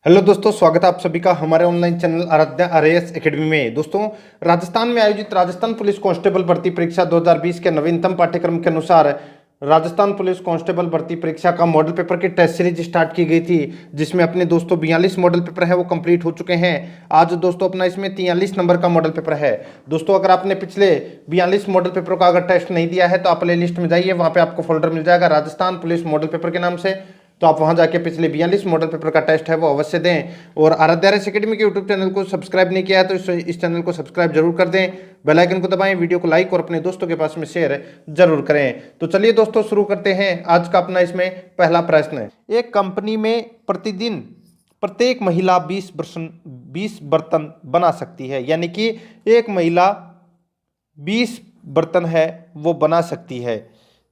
Hello दोस्तों, स्वागत है आप सभी का हमारे online channel Aaradhya RAS academy में। दोस्तों, राजस्थान में आयोजित राजस्थान पुलिस कांस्टेबल भर्ती परीक्षा 2020 के नवीनतम पाठ्यक्रम के अनुसार राजस्थान पुलिस कांस्टेबल भर्ती परीक्षा का मॉडल पेपर की टेस्ट सीरीज स्टार्ट की गई थी, जिसमें अपने दोस्तों 42 मॉडल पेपर है वो कंप्लीट हो चुके हैं। आज दोस्तों अपना इसमें 43 नंबर का मॉडल पेपर है। दोस्तों, अगर आपने पिछले 42 मॉडल पेपर का अगर टेस्ट नहीं दिया है तो आप प्ले लिस्ट में जाइए, वहां पे आपको फोल्डर मिल जाएगा राजस्थान पुलिस मॉडल पेपर के नाम से। तो आप वहां जाके पिछले 42 मॉडल पेपर का टेस्ट है वो अवश्य दें। और आराध्या आरएएस एकेडमी के यूट्यूब चैनल को सब्सक्राइब नहीं किया है तो इस चैनल को सब्सक्राइब जरूर कर दें, बेल आइकन को दबाएं, वीडियो को लाइक और अपने दोस्तों के पास में शेयर जरूर करें। तो चलिए दोस्तों शुरू करते हैं आज का अपना इसमें पहला प्रश्न। एक कंपनी में प्रतिदिन प्रत्येक महिला 20 बर्तन बना सकती है, यानी कि एक महिला 20 बर्तन है वो बना सकती है,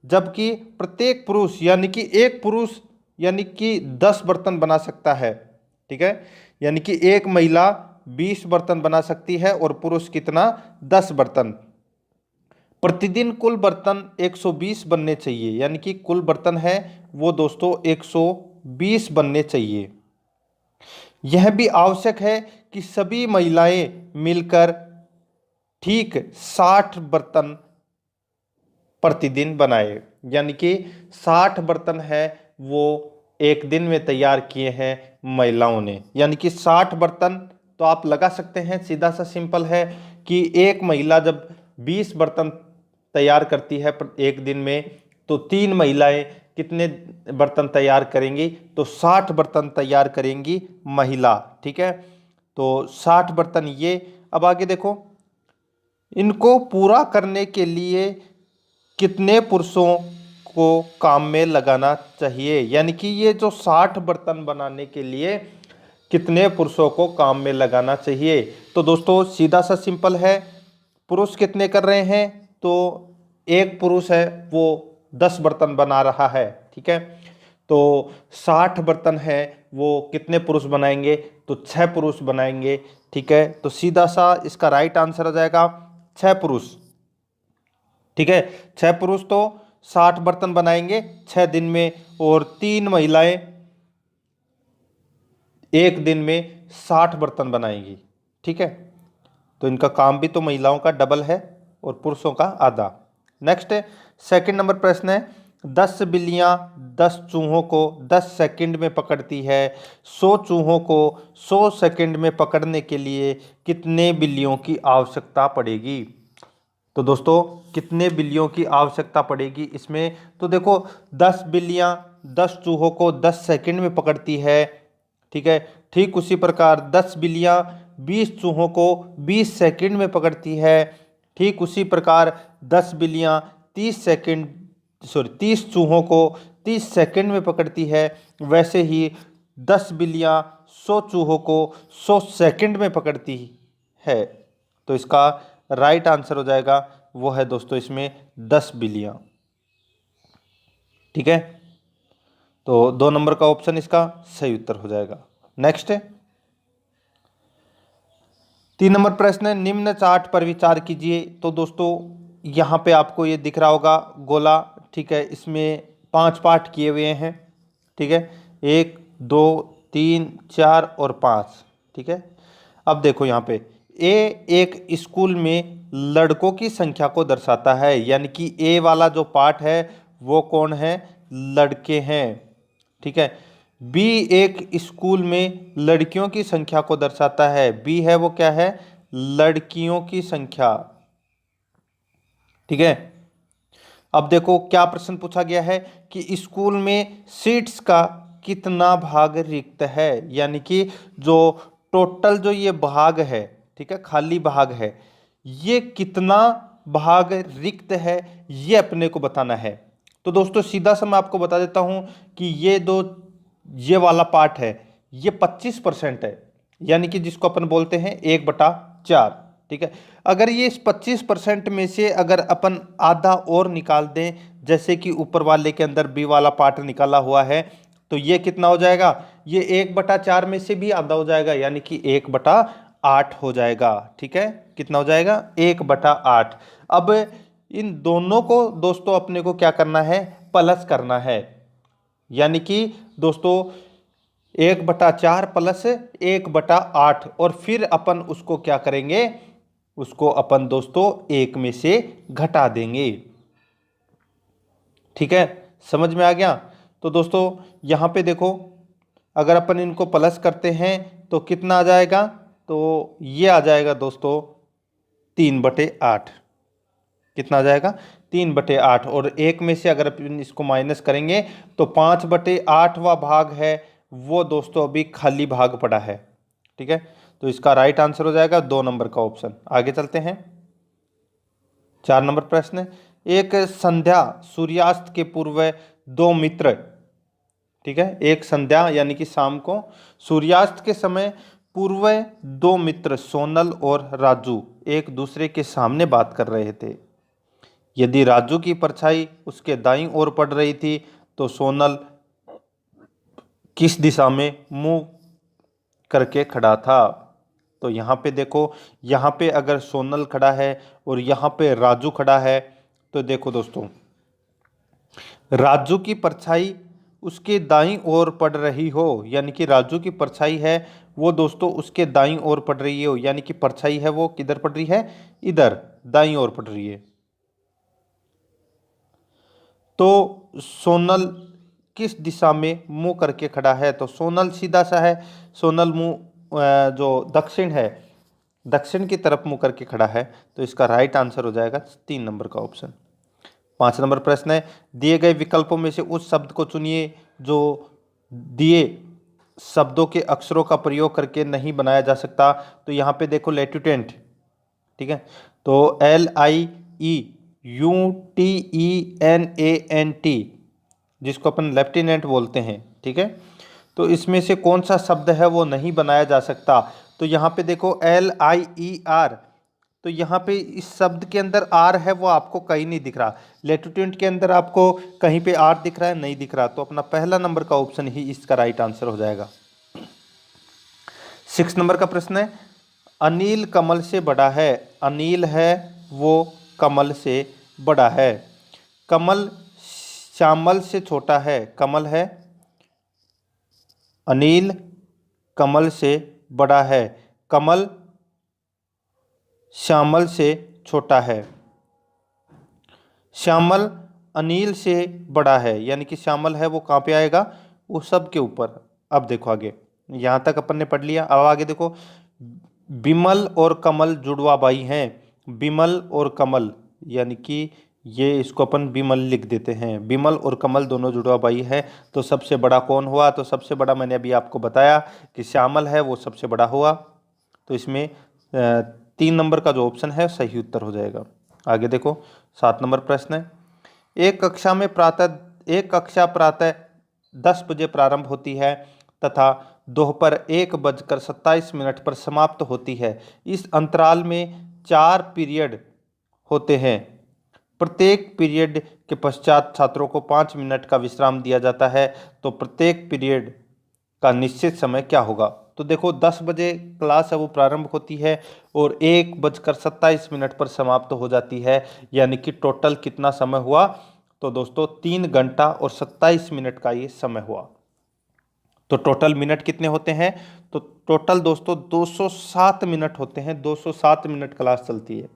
जबकि प्रत्येक पुरुष यानी कि एक पुरुष यानी कि 10 बर्तन बना सकता है। ठीक है, यानी कि एक महिला 20 बर्तन बना सकती है और पुरुष कितना, 10 बर्तन। प्रतिदिन कुल बर्तन 120 बनने चाहिए, यानी कि कुल बर्तन है वो दोस्तों 120 बनने चाहिए। यह भी आवश्यक है कि सभी महिलाएं मिलकर ठीक 60 बर्तन प्रतिदिन बनाए, यानी कि 60 बर्तन है वो एक दिन में तैयार किए हैं महिलाओं ने, यानी कि 60 बर्तन। तो आप लगा सकते हैं, सीधा सा सिंपल है कि एक महिला जब 20 बर्तन तैयार करती है एक दिन में, तो 3 महिलाएं कितने बर्तन तैयार करेंगी, तो 60 बर्तन तैयार करेंगी महिला। ठीक है, तो 60 बर्तन ये। अब आगे देखो, इनको पूरा करने के लिए कितने पुरुषों को काम में लगाना चाहिए, यानी कि ये जो 60 बर्तन बनाने के लिए कितने पुरुषों को काम में लगाना चाहिए। तो दोस्तों सीधा सा सिंपल है, पुरुष कितने कर रहे हैं, तो एक पुरुष है वो 10 बर्तन बना रहा है। ठीक है, तो 60 बर्तन है वो कितने पुरुष बनाएंगे, तो 6 पुरुष बनाएंगे। ठीक है, तो सीधा सा इसका राइट आंसर हो जाएगा 6 पुरुष। ठीक है, 6 पुरुष तो 60 बर्तन बनाएंगे 6 दिन में, और 3 महिलाएं एक दिन में 60 बर्तन बनाएंगी। ठीक है, तो इनका काम भी तो महिलाओं का डबल है और पुरुषों का आधा। नेक्स्ट सेकंड नंबर प्रश्न है, 10 बिल्लियां 10 चूहों को 10 सेकंड में पकड़ती है, 100 चूहों को 100 सेकंड में पकड़ने के लिए कितने बिल्लियों की आवश्यकता पड़ेगी। तो दोस्तों कितने बिल्लियों की आवश्यकता पड़ेगी इसमें, तो देखो 10 बिल्लियां 10 चूहों को 10 सेकंड में पकड़ती है। ठीक है, ठीक उसी प्रकार 10 बिल्लियां 20 चूहों को 20 सेकंड में पकड़ती है। ठीक उसी प्रकार 10 बिल्लियां 30 चूहों को 30 सेकंड में पकड़ती है। वैसे ही 10 बिल्लियां 100 चूहों को 100 सेकंड में पकड़ती है। तो इसका राइट आंसर हो जाएगा वो है दोस्तों इसमें 10 बिल्लियां। ठीक है, तो 2 नंबर का ऑप्शन इसका सही उत्तर हो जाएगा। नेक्स्ट 3 नंबर प्रश्न है, निम्न चार्ट पर विचार कीजिए। तो दोस्तों यहाँ पे आपको ये दिख रहा होगा गोला। ठीक है, इसमें 5 पार्ट किए हुए हैं। ठीक है, 1 2 3 4 और 5। ठीक है, अब देखो यहाँ पे ए एक स्कूल में लड़कों की संख्या को दर्शाता है, यानी कि ए वाला जो पार्ट है वो कौन है, लड़के हैं। ठीक है, बी एक स्कूल में लड़कियों की संख्या को दर्शाता है, बी है वो क्या है, लड़कियों की संख्या। ठीक है, अब देखो क्या प्रश्न पूछा गया है कि स्कूल में सीट्स का कितना भाग रिक्त है, यानी कि जो टोटल जो ये भाग है, ठीक है, खाली भाग है, ये कितना भाग रिक्त है ये अपने को बताना है। तो दोस्तों सीधा सा मैं आपको बता देता हूं कि ये वाला पार्ट है ये 25% है, यानी कि जिसको अपन बोलते हैं 1/4। ठीक है, अगर ये इस 25% में से अगर अपन आधा और निकाल दें, जैसे कि ऊपर वाले के अंदर बी वाला पार्ट निकाला हुआ है, तो ये कितना हो जाएगा, ये 1/4 में से भी आधा हो जाएगा, यानी कि 1/8 हो जाएगा। ठीक है, कितना हो जाएगा, 1/8। अब इन दोनों को दोस्तों अपने को क्या करना है, प्लस करना है, यानी कि दोस्तों 1/4 प्लस 1/8 और फिर अपन उसको क्या करेंगे, उसको अपन दोस्तों 1 में से घटा देंगे। ठीक है, समझ में आ गया। तो दोस्तों यहाँ पे देखो, अगर अपन इनको प्लस करते हैं तो कितना आ जाएगा, तो ये आ जाएगा दोस्तों 3/8। कितना आ जाएगा, 3/8। और 1 में से अगर अपन इसको माइनस करेंगे तो 5/8वां भाग है वो दोस्तों अभी खाली भाग पड़ा है। ठीक है, तो इसका राइट आंसर हो जाएगा 2 नंबर का ऑप्शन। आगे चलते हैं, 4 नंबर प्रश्न। एक संध्या सूर्यास्त के पूर्व दो मित्र, ठीक है, एक संध्या यानी कि शाम को सूर्यास्त के समय पूर्व दो मित्र सोनल और राजू एक दूसरे के सामने बात कर रहे थे। यदि राजू की परछाई उसके दाईं ओर पड़ रही थी तो सोनल किस दिशा में मुंह करके खड़ा था। तो यहाँ पे देखो, यहाँ पे अगर सोनल खड़ा है और यहाँ पे राजू खड़ा है तो देखो दोस्तों, राजू की परछाई उसके दाईं ओर पड़ रही हो, यानी कि राजू की परछाई है वो दोस्तों उसके दाईं ओर पड़ रही हो, यानी कि परछाई है वो किधर पड़ रही है, इधर दाईं ओर पड़ रही है। तो सोनल किस दिशा में मुंह करके खड़ा है, तो सोनल सीधा सा है, सोनल मुंह जो दक्षिण है, दक्षिण की तरफ मुंह करके खड़ा है। तो इसका राइट आंसर हो जाएगा 3 नंबर का ऑप्शन। 5 नंबर प्रश्न है, दिए गए विकल्पों में से उस शब्द को चुनिए जो दिए शब्दों के अक्षरों का प्रयोग करके नहीं बनाया जा सकता। तो यहाँ पे देखो लेफ्टिनेंट, ठीक है, तो LIEUTENANT जिसको अपन लेफ्टिनेंट बोलते हैं। ठीक है, तो इसमें से कौन सा शब्द है वो नहीं बनाया जा सकता। तो यहाँ पे देखो LIER, तो यहाँ पे इस शब्द के अंदर आर है वो आपको कहीं नहीं दिख रहा, लेफ्टिनेंट के अंदर आपको कहीं पे आर दिख रहा है, नहीं दिख रहा। तो अपना पहला नंबर का ऑप्शन ही इसका राइट आंसर हो जाएगा। 6 नंबर का प्रश्न है, अनिल कमल से बड़ा है। अनिल है वो कमल से बड़ा है। कमल श्यामल से छोटा है। कमल है, अनिल कमल से बड़ा है, कमल श्यामल से छोटा है। श्यामल अनिल से बड़ा है, यानी कि श्यामल है वो कहाँ पे आएगा, वो सब के ऊपर। अब देखो आगे, यहाँ तक अपन ने पढ़ लिया। अब आगे देखो, बिमल और कमल जुड़वा भाई हैं। बिमल और कमल, यानी कि ये इसको अपन बिमल लिख देते हैं। बिमल और कमल दोनों जुड़वा भाई है, तो सबसे बड़ा कौन हुआ, तो सबसे बड़ा मैंने अभी आपको बताया कि श्यामल है वो सबसे बड़ा हुआ। तो इसमें 3 नंबर का जो ऑप्शन है सही उत्तर हो जाएगा। आगे देखो, 7 नंबर प्रश्न है, एक कक्षा प्रातः 10 बजे प्रारंभ होती है तथा दोपहर 1:27 पर समाप्त होती है। इस अंतराल में 4 पीरियड होते हैं। प्रत्येक पीरियड के पश्चात छात्रों को 5 मिनट का विश्राम दिया जाता है। तो प्रत्येक पीरियड का निश्चित समय क्या होगा। तो देखो 10 बजे क्लास है वो प्रारंभ होती है और 1:27 पर समाप्त हो जाती है, यानी कि टोटल कितना समय हुआ, तो दोस्तों 3 घंटा और 27 मिनट का ये समय हुआ। तो टोटल मिनट कितने होते हैं, तो टोटल दोस्तों 207 मिनट होते हैं। 207 मिनट क्लास चलती है।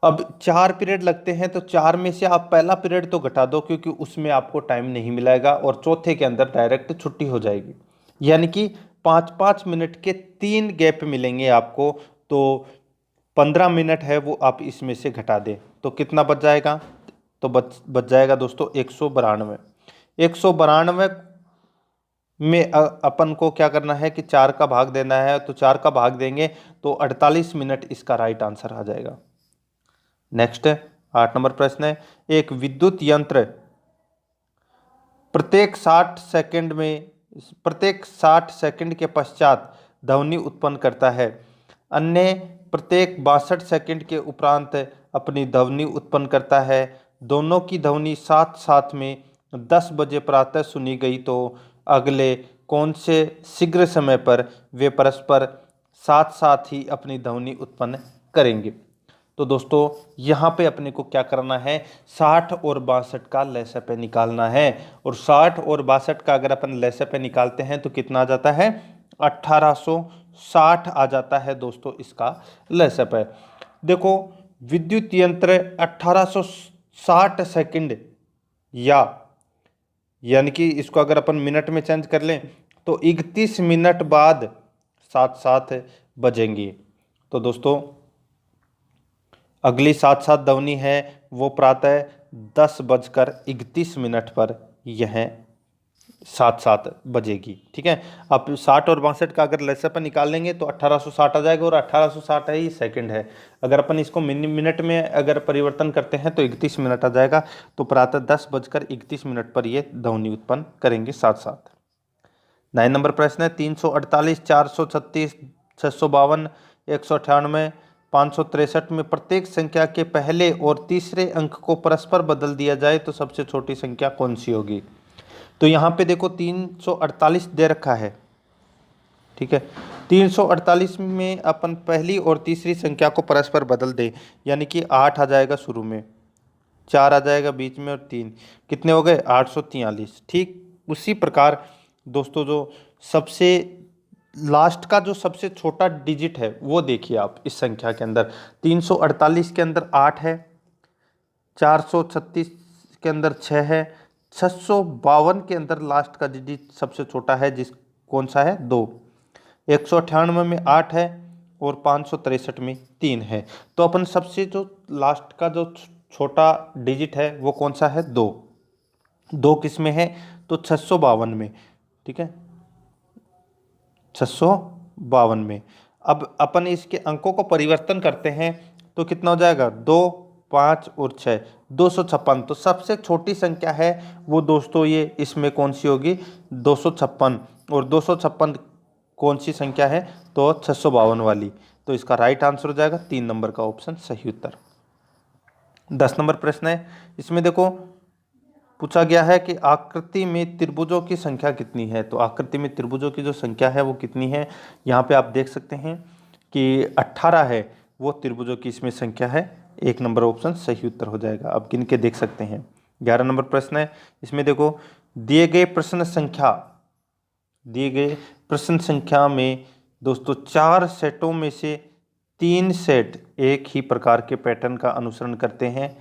अब 4 पीरियड लगते हैं, तो 4 में से आप पहला पीरियड तो घटा दो क्योंकि उसमें आपको टाइम नहीं मिलेगा और चौथे के अंदर डायरेक्ट छुट्टी हो जाएगी, यानी कि 5-5 मिनट के 3 गैप मिलेंगे आपको। तो 15 मिनट है वो आप इसमें से घटा दें तो कितना बच जाएगा, तो बच जाएगा दोस्तों 192। 192 में अपन को क्या करना है कि 4 का भाग देना है, तो 4 का भाग देंगे तो 48 मिनट इसका राइट आंसर आ जाएगा। नेक्स्ट 8 नंबर प्रश्न है, एक विद्युत यंत्र प्रत्येक 60 सेकंड के पश्चात ध्वनि उत्पन्न करता है। अन्य प्रत्येक 62 सेकंड के उपरांत अपनी ध्वनि उत्पन्न करता है। दोनों की ध्वनि साथ साथ में 10 बजे प्रातः सुनी गई, तो अगले कौन से शीघ्र समय पर वे परस्पर साथ साथ ही अपनी ध्वनि उत्पन्न करेंगे। तो दोस्तों यहाँ पे अपने को क्या करना है, 60 और 62 का लसाअ निकालना है। और 60 और 62 का अगर अपन लसाअ निकालते हैं तो कितना आ जाता है, 1860 आ जाता है दोस्तों इसका लसाअ। देखो विद्युत यंत्र 1860 सेकंड या यानी कि इसको अगर अपन मिनट में चेंज कर लें तो 31 मिनट बाद 7-7 बजेंगी। तो दोस्तों अगली 7-7 दवनी है वो प्रातः 10:31 पर यह 7-7 बजेगी। ठीक है, अब 60 और 62 का अगर लसाअ निकाल लेंगे तो 1860 आ जाएगा, और 1860 है ही सेकंड है। अगर अपन इसको मिनट में अगर परिवर्तन करते हैं तो 31 मिनट आ जाएगा। तो प्रातः 10:31 पर ये ध्वनि उत्पन्न करेंगे 7-7। 9 नंबर प्रश्न है, 348, 436, 652, 198, 563 में प्रत्येक संख्या के पहले और तीसरे अंक को परस्पर बदल दिया जाए तो सबसे छोटी संख्या कौन सी होगी। तो यहाँ पे देखो 348 दे रखा है। ठीक है, 348 में अपन पहली और तीसरी संख्या को परस्पर बदल दे, यानी कि 8 आ जाएगा शुरू में, 4 आ जाएगा बीच में, और 3 कितने हो गए, 843। ठीक उसी प्रकार दोस्तों जो सबसे लास्ट का जो सबसे छोटा डिजिट है वो देखिए आप इस संख्या के अंदर। 348 के अंदर 8 है, 436 के अंदर 6 है, 652 के अंदर लास्ट का डिजिट सबसे छोटा है जिस कौन सा है, 2। 198 में 8 है और 563 में 3 है। तो अपन सबसे जो लास्ट का जो छोटा डिजिट है वो कौन सा है, 2। 2 किस में है, तो 652 में। ठीक है, 652 में। अब अपन इसके अंकों को परिवर्तन करते हैं तो कितना हो जाएगा, 2, 5 और 6, 256। तो सबसे छोटी संख्या है वो दोस्तों ये इसमें कौन सी होगी, 256। और 256 कौन सी संख्या है, तो 652 वाली। तो इसका राइट आंसर हो जाएगा 3 नंबर का ऑप्शन सही उत्तर। 10 नंबर प्रश्न है, इसमें देखो पूछा गया है कि आकृति में त्रिभुजों की संख्या कितनी है। तो आकृति में त्रिभुजों की जो संख्या है वो कितनी है, यहाँ पे आप देख सकते हैं कि 18 है वो त्रिभुजों की इसमें संख्या है। 1 नंबर ऑप्शन सही उत्तर हो जाएगा। अब गिन के देख सकते हैं। 11 नंबर प्रश्न है, इसमें देखो दिए गए प्रश्न संख्या में दोस्तों 4 सेटों में से 3 सेट एक ही प्रकार के पैटर्न का अनुसरण करते हैं।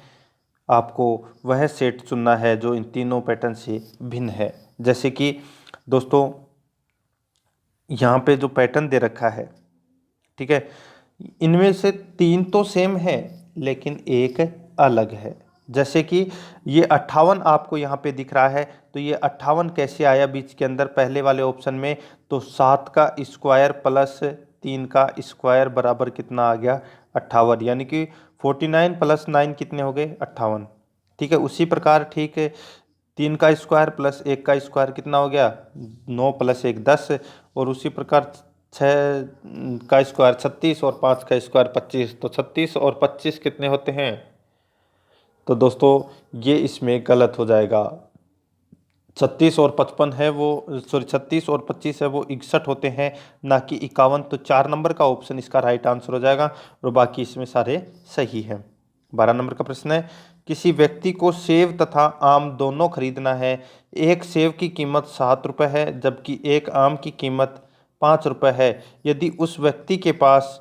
आपको वह सेट चुनना है जो इन तीनों पैटर्न से भिन्न है। जैसे कि दोस्तों यहाँ पे जो पैटर्न दे रखा है, ठीक है, इनमें से 3 तो सेम है लेकिन एक अलग है। जैसे कि ये 58 आपको यहाँ पे दिख रहा है, तो ये 58 कैसे आया बीच के अंदर पहले वाले ऑप्शन में, तो 7 का स्क्वायर प्लस 3 का स्क्वायर बराबर कितना आ गया, 58। यानी कि 49 + 9 कितने हो गए, 58। ठीक है, उसी प्रकार ठीक है 3 का स्क्वायर प्लस 1 का स्क्वायर कितना हो गया, 9 + 1 10। और उसी प्रकार 6 का स्क्वायर 36 और 5 का स्क्वायर 25। तो 36 और 25 कितने होते हैं, तो दोस्तों ये इसमें गलत हो जाएगा। 36 और 55 है वो, सॉरी 36 और 25 है वो 61 होते हैं, ना कि 51। तो 4 नंबर का ऑप्शन इसका राइट आंसर हो जाएगा, और बाकी इसमें सारे सही हैं। 12 नंबर का प्रश्न है, किसी व्यक्ति को सेब तथा आम दोनों खरीदना है। एक सेब की कीमत 7 रुपये है जबकि एक आम की कीमत 5 रुपये है। यदि उस व्यक्ति के पास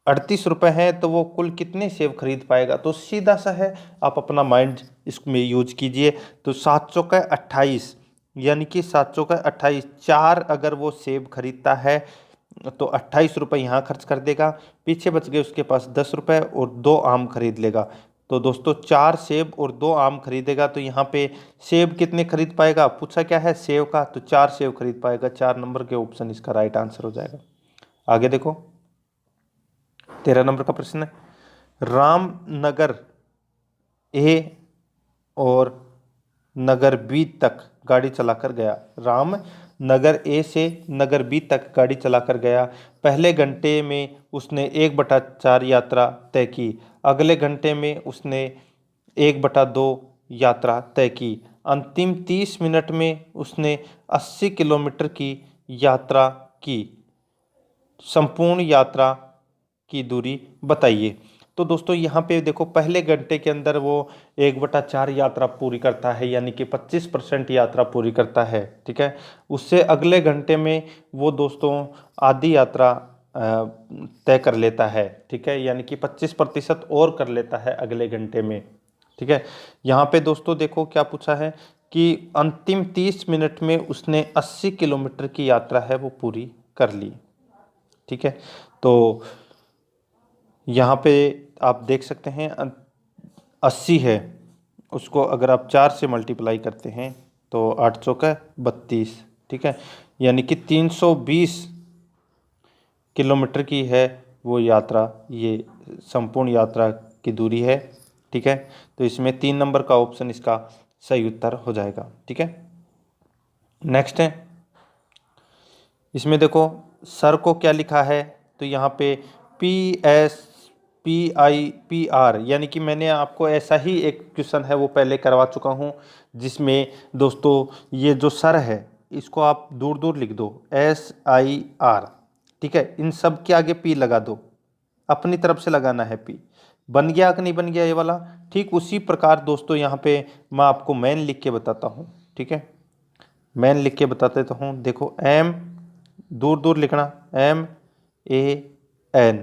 38 रुपये हैं तो वो कुल कितने सेब खरीद पाएगा। तो सीधा सा है, आप अपना माइंड इसमें यूज कीजिए। तो 7 चौके 28, यानी कि 7 चौके 28, 4 अगर वो सेब खरीदता है तो 28 रुपये यहाँ खर्च कर देगा, पीछे बच गए उसके पास 10 रुपये, और 2 आम खरीद लेगा। तो दोस्तों 4 सेब और 2 आम खरीदेगा, तो यहाँ पे सेब कितने खरीद पाएगा, पूछा क्या है सेब का, तो 4 सेब खरीद पाएगा। 4 नंबर के ऑप्शन इसका राइट आंसर हो जाएगा। आगे देखो 13 नंबर का प्रश्न है, रामनगर ए और नगर बी तक गाड़ी चलाकर गया। राम नगर ए से नगर बी तक गाड़ी चलाकर गया। पहले घंटे में उसने 1/4 यात्रा तय की, अगले घंटे में उसने 1/2 यात्रा तय की, अंतिम 30 मिनट में उसने 80 किलोमीटर की यात्रा की। संपूर्ण यात्रा की दूरी बताइए। तो दोस्तों यहाँ पे देखो पहले घंटे के अंदर वो 1/4 यात्रा पूरी करता है, यानी कि 25% यात्रा पूरी करता है। ठीक है, उससे अगले घंटे में वो दोस्तों आधी यात्रा तय कर लेता है। ठीक है, यानी कि 25% और कर लेता है अगले घंटे में। ठीक है, यहाँ पे दोस्तों देखो क्या पूछा है कि अंतिम 30 मिनट में उसने 80 किलोमीटर की यात्रा है वो पूरी कर ली। ठीक है, तो यहाँ पे आप देख सकते हैं 80 है, उसको अगर आप 4 से मल्टीप्लाई करते हैं तो 8 चौका 32। ठीक है, यानी कि 320 किलोमीटर की है वो यात्रा, ये संपूर्ण यात्रा की दूरी है। ठीक है, तो इसमें 3 नंबर का ऑप्शन इसका सही उत्तर हो जाएगा। ठीक है, नेक्स्ट है, इसमें देखो सर को क्या लिखा है, तो यहाँ पे PSPIPR, यानी कि मैंने आपको ऐसा ही एक क्वेश्चन है वो पहले करवा चुका हूँ, जिसमें दोस्तों ये जो सर है इसको आप दूर दूर लिख दो SIR। ठीक है, इन सब के आगे P लगा दो, अपनी तरफ से लगाना है P। बन गया कि नहीं बन गया ये वाला? ठीक उसी प्रकार दोस्तों यहाँ पे मैं आपको मैन लिख के बताता हूँ। ठीक है, मैन लिख के बता देता हूँ। देखो M दूर दूर लिखना, MAN,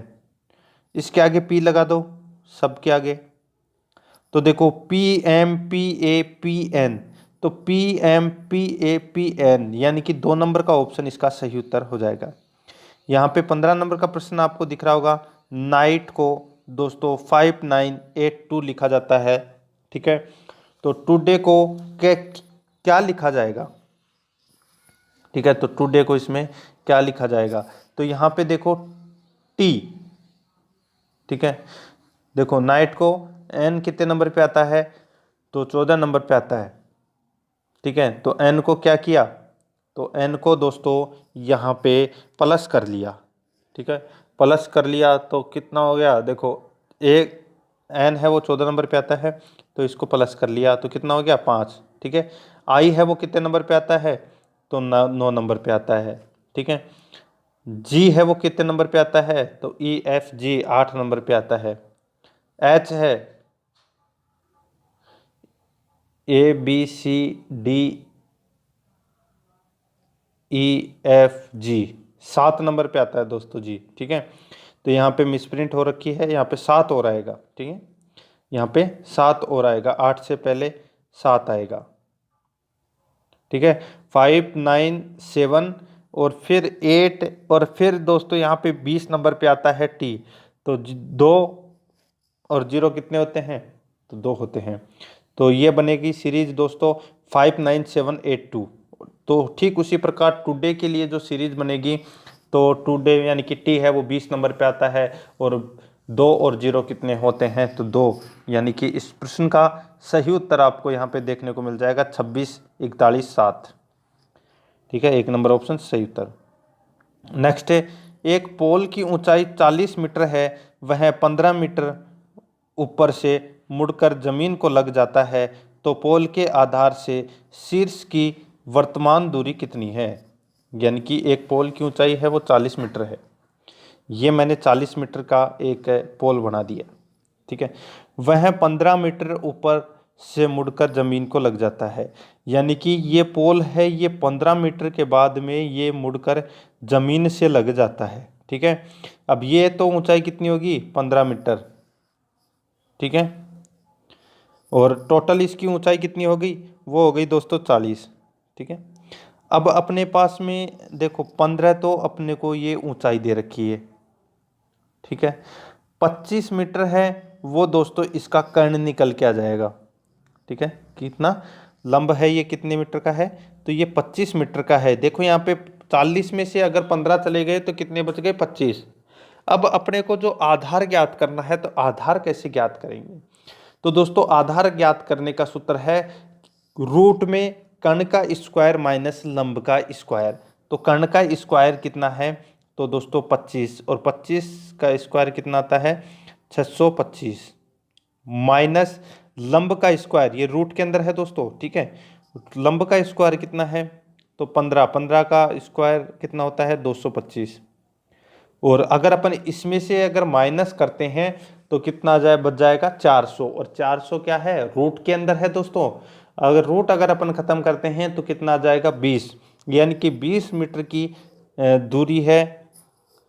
इसके आगे P लगा दो, सबके आगे। तो देखो PMPAPN, तो PMPAPN यानी कि 2 नंबर का ऑप्शन इसका सही उत्तर हो जाएगा। यहाँ पे 15 नंबर का प्रश्न आपको दिख रहा होगा, नाइट को दोस्तों 5982 लिखा जाता है। ठीक है, तो टुडे को क्या लिखा जाएगा? ठीक है, तो टुडे को इसमें क्या लिखा जाएगा? तो यहाँ पे देखो टी। ठीक है, देखो नाइट को एन कितने नंबर पे आता है? तो 14 नंबर पे आता है। ठीक है, तो एन को क्या किया? तो एन को दोस्तों यहाँ पे प्लस कर लिया। ठीक है, प्लस कर लिया तो कितना हो गया? देखो एक एन है वो 14 नंबर पे आता है, तो इसको प्लस कर लिया तो कितना हो गया? 5। ठीक है, आई है वो कितने नंबर पे आता है? तो 9 नंबर पे आता है। ठीक है, जी है वो कितने नंबर पे आता है? तो EFG 8 नंबर पे आता है। एच है ABCDEFG 7 नंबर पे आता है दोस्तों जी। ठीक है, तो यहाँ पे मिसप्रिंट हो रखी है, यहाँ पे 7 और आएगा। ठीक है, यहाँ पे 7 और आएगा, 8 से पहले 7 आएगा। ठीक है, 5 9 7 और फिर 8 और फिर दोस्तों यहाँ पे 20 नंबर पे आता है T। तो 2 और 0 कितने होते हैं? तो 2 होते हैं। तो ये बनेगी सीरीज दोस्तों 59782। तो ठीक उसी प्रकार टुडे के लिए जो सीरीज बनेगी, तो टुडे यानी कि T है वो 20 नंबर पे आता है, और 2 और 0 कितने होते हैं? तो 2, यानी कि इस प्रश्न का सही उत्तर आपको यहाँ पे देखने को मिल जाएगा 26 41 7। ठीक है, 1 नंबर ऑप्शन सही उत्तर। नेक्स्ट है, एक पोल की ऊंचाई 40 मीटर है, वह 15 मीटर ऊपर से मुड़कर जमीन को लग जाता है, तो पोल के आधार से शीर्ष की वर्तमान दूरी कितनी है? यानी कि एक पोल की ऊंचाई है वो 40 मीटर है, ये मैंने 40 मीटर का एक पोल बना दिया। ठीक है, वह 15 मीटर ऊपर से मुड़कर ज़मीन को लग जाता है, यानी कि ये पोल है, ये 15 मीटर के बाद में ये मुड़कर ज़मीन से लग जाता है। ठीक है, अब ये तो ऊंचाई कितनी होगी? 15 मीटर। ठीक है, और टोटल इसकी ऊंचाई कितनी हो गई? वो हो गई दोस्तों 40। ठीक है, अब अपने पास में देखो 15 तो अपने को ये ऊंचाई दे रखी है। ठीक है, 25 मीटर है वो दोस्तों इसका कर्ण निकल के आ जाएगा। ठीक है, कितना लंब है ये, कितने मीटर का है? तो ये 25 मीटर का है। देखो यहाँ पे 40 में से अगर 15 चले गए तो कितने बच गए? 25। अब अपने को जो आधार ज्ञात करना है, तो आधार कैसे ज्ञात करेंगे? तो दोस्तों आधार ज्ञात करने का सूत्र है रूट में कर्ण का स्क्वायर माइनस लंब का स्क्वायर। तो कर्ण का स्क्वायर कितना है? तो दोस्तों 25, और 25 का स्क्वायर कितना आता है? 625, माइनस लंब का स्क्वायर, ये रूट के अंदर है दोस्तों। ठीक है, लंब का स्क्वायर कितना है? तो 15, 15 का स्क्वायर कितना होता है? 225, और अगर अपन इसमें से अगर माइनस करते हैं तो कितना आ जाए, बच जाएगा 400। और 400 क्या है, रूट के अंदर है दोस्तों। अगर रूट अगर अपन खत्म करते हैं तो कितना आ जाएगा 20, यानी कि 20 मीटर की दूरी है,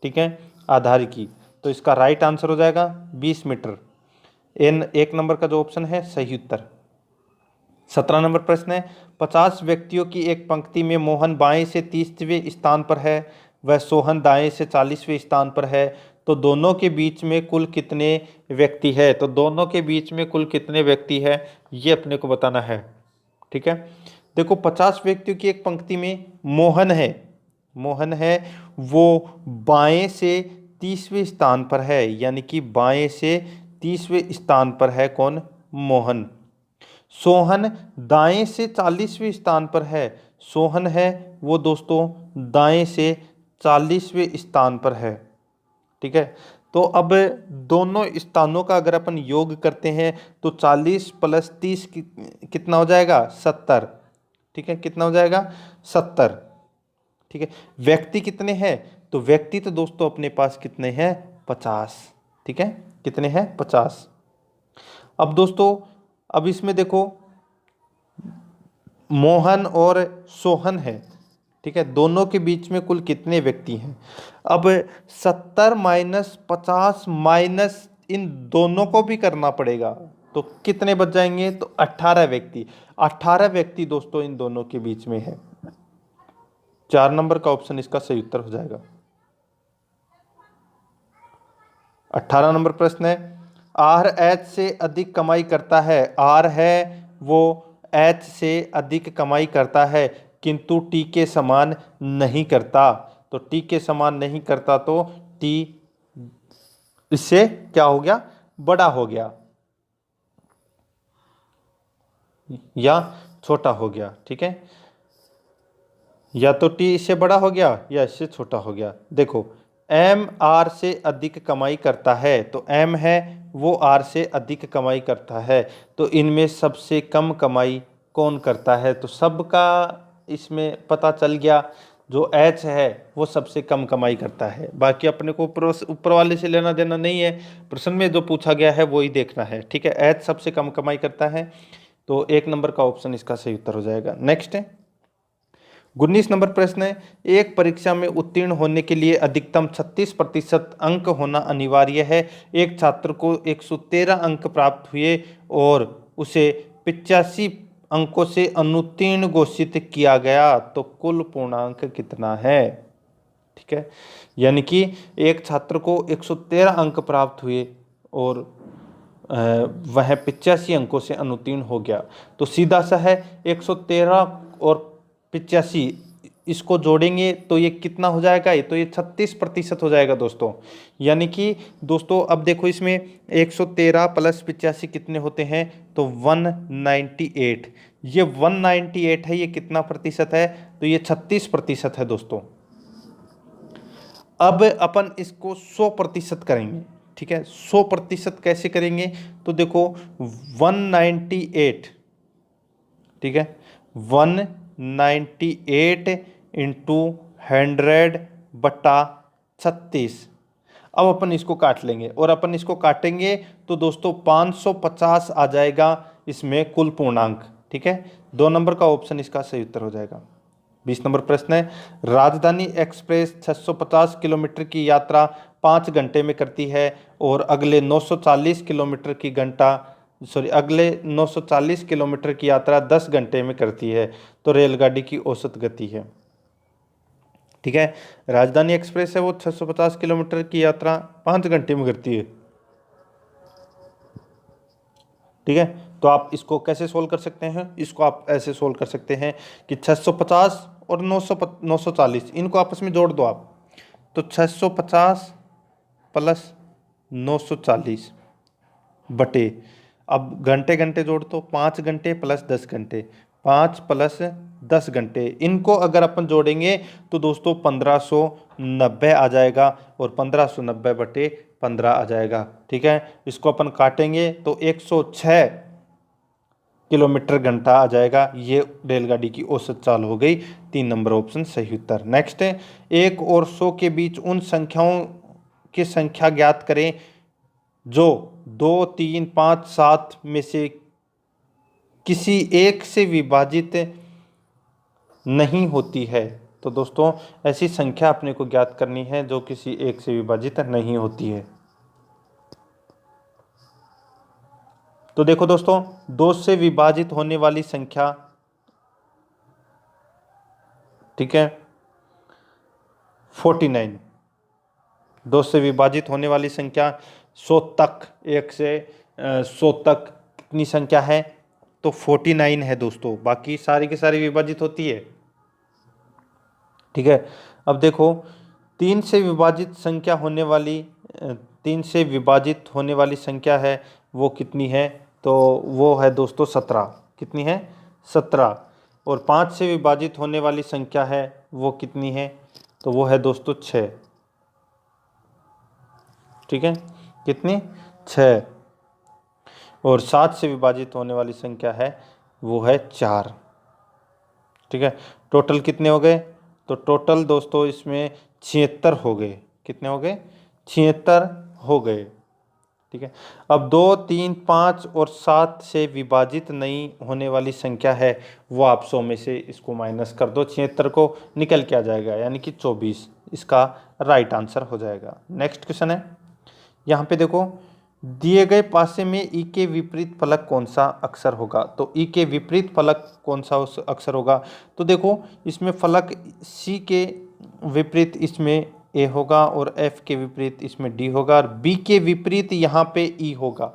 ठीक है, आधार की। तो इसका राइट आंसर हो जाएगा 20 मीटर। इन एक नंबर का जो ऑप्शन है सही उत्तर। 17 नंबर प्रश्न है, 50 व्यक्तियों की एक पंक्ति में मोहन बाएं से 30वें स्थान पर है, वह सोहन दाएं से 40वें स्थान पर है, तो दोनों के बीच में कुल कितने व्यक्ति है। तो दोनों के बीच में कुल कितने व्यक्ति है, ये अपने को बताना है, ठीक है। देखो 50 व्यक्तियों की एक पंक्ति में मोहन है, मोहन है वो बाएं से 30वें स्थान पर है, यानी कि बाएं से 30वें स्थान पर है कौन, मोहन। सोहन दाएं से 40वें स्थान पर है, सोहन है वो दोस्तों दाएं से 40वें स्थान पर है, ठीक है। तो अब दोनों स्थानों का अगर अपन योग करते हैं तो 40 प्लस 30 कितना हो जाएगा, 70, ठीक है, कितना हो जाएगा 70, ठीक है। व्यक्ति कितने हैं, तो व्यक्ति तो दोस्तों अपने पास कितने हैं, 50, ठीक है, कितने हैं 50। अब दोस्तों अब इसमें देखो मोहन और सोहन है, ठीक है, दोनों के बीच में कुल कितने व्यक्ति हैं। अब 70 माइनस 50 माइनस इन दोनों को भी करना पड़ेगा, तो कितने बच जाएंगे, तो 18 व्यक्ति। 18 व्यक्ति दोस्तों इन दोनों के बीच में है। 4 नंबर का ऑप्शन इसका सही उत्तर हो जाएगा। 18 नंबर प्रश्न है, आर एच से अधिक कमाई करता है, आर है वो एच से अधिक कमाई करता है किंतु टी के समान नहीं करता। तो टी के समान नहीं करता तो टी इससे क्या हो गया, बड़ा हो गया या छोटा हो गया, ठीक है, या तो टी इससे बड़ा हो गया या इससे छोटा हो गया। देखो एम आर से अधिक कमाई करता है, तो एम है वो आर से अधिक कमाई करता है, तो इनमें सबसे कम कमाई कौन करता है। तो सबका इसमें पता चल गया, जो एच है वो सबसे कम कमाई करता है, बाकी अपने को ऊपर वाले से लेना देना नहीं है, प्रश्न में जो पूछा गया है वो ही देखना है, ठीक है। एच सबसे कम कमाई करता है, तो 1 नंबर का ऑप्शन इसका सही उत्तर हो जाएगा। नेक्स्ट है 19 नंबर प्रश्न है, एक परीक्षा में उत्तीर्ण होने के लिए अधिकतम 36% अंक होना अनिवार्य है। एक छात्र को 113 अंक प्राप्त हुए और उसे 85 अंकों से अनुत्तीर्ण घोषित किया गया, तो कुल पूर्णांक कितना है, ठीक है। यानी कि एक छात्र को 113 अंक प्राप्त हुए और वह 85 अंकों से अनुत्तीर्ण हो गया, तो सीधा सा है 113 और 85 इसको जोड़ेंगे तो ये कितना हो जाएगा, ये तो ये 36% हो जाएगा दोस्तों। यानी कि दोस्तों अब देखो इसमें 113 प्लस 85 कितने होते हैं, तो 198, ये 198 है, ये कितना प्रतिशत है, तो ये 36% है दोस्तों। अब अपन इसको 100% करेंगे, ठीक है। 100% कैसे करेंगे, तो देखो 198, ठीक है, 198 इंटू 100/36। अब अपन इसको काट लेंगे और अपन इसको काटेंगे तो दोस्तों 550 आ जाएगा इसमें कुल पूर्णांक, ठीक है। 2 नंबर का ऑप्शन इसका सही उत्तर हो जाएगा। 20 नंबर प्रश्न है, राजधानी एक्सप्रेस 650 किलोमीटर की यात्रा 5 घंटे में करती है और अगले 940 किलोमीटर की यात्रा 10 घंटे में करती है, तो रेलगाड़ी की औसत गति है, ठीक है। राजधानी एक्सप्रेस है वो 650 किलोमीटर की यात्रा 5 घंटे में करती है, ठीक है। तो आप इसको कैसे सोल्व कर सकते हैं, इसको आप ऐसे सोल्व कर सकते हैं कि 650 और 940 इनको आपस में जोड़ दो आप, तो 650 प्लस 940 बटे, अब घंटे घंटे जोड़ दो, 5 घंटे प्लस 10 घंटे, 5 प्लस 10 घंटे, इनको अगर अपन जोड़ेंगे तो दोस्तों 1590 आ जाएगा और 1590 बटे 15 आ जाएगा, ठीक है। इसको अपन काटेंगे तो 106 किलोमीटर घंटा आ जाएगा, ये रेलगाड़ी की औसत चाल हो गई। 3 नंबर ऑप्शन सही उत्तर। नेक्स्ट है, 1 और 100 के बीच उन संख्याओं की संख्या ज्ञात करें जो 2, 3, 5, 7 में से किसी एक से विभाजित नहीं होती है। तो दोस्तों ऐसी संख्या अपने को ज्ञात करनी है जो किसी एक से विभाजित नहीं होती है। तो देखो दोस्तों, 2 से विभाजित होने वाली संख्या, ठीक है, 49। 2 से विभाजित होने वाली संख्या 100 तक, 1 से 100 तक कितनी संख्या है? तो 49 है दोस्तों। बाकी सारी की सारी विभाजित होती है, ठीक है। अब देखो 3 से विभाजित संख्या होने वाली 3 से विभाजित होने वाली संख्या है वो कितनी है? तो वो है दोस्तों 17। कितनी है? 17। और 5 से विभाजित होने वाली संख्या है वो कितनी है? तो वो है दोस्तों 6, ठीक है। कितनी? 6। और 7 से विभाजित होने वाली संख्या है वो है 4, ठीक है। टोटल कितने हो गए? तो टोटल दोस्तों इसमें 76 हो गए। कितने हो गए? 76 हो गए, ठीक है। अब 2, 3, 5 और 7 से विभाजित नहीं होने वाली संख्या है वो आप 100 में से इसको माइनस कर दो, 76 को निकल के आ जाएगा, यानी कि 24 इसका राइट आंसर हो जाएगा। नेक्स्ट क्वेश्चन है, यहाँ पे देखो दिए गए पासे में ई के विपरीत फलक कौन सा अक्षर होगा? तो ई के विपरीत फलक कौन सा अक्षर होगा? तो देखो इसमें फलक सी के विपरीत इसमें ए होगा और एफ के विपरीत इसमें डी होगा और बी के विपरीत यहाँ पे ई होगा।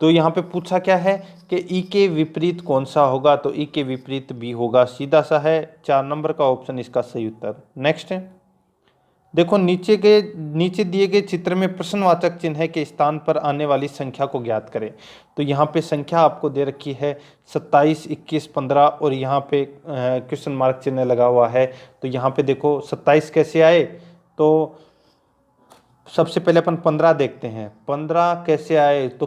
तो यहाँ पे पूछा क्या है कि ई के विपरीत कौन सा होगा? तो ई के विपरीत बी होगा, सीधा सा है। 4 नंबर का ऑप्शन इसका सही उत्तर। नेक्स्ट है, देखो नीचे दिए गए चित्र में प्रश्नवाचक चिन्ह के स्थान पर आने वाली संख्या को ज्ञात करें। तो यहाँ पे संख्या आपको दे रखी है 27, 21, 15 और यहाँ पे क्वेश्चन मार्क चिन्ह लगा हुआ है। तो यहाँ पे देखो 27 कैसे आए? तो सबसे पहले अपन 15 देखते हैं। 15 कैसे आए? तो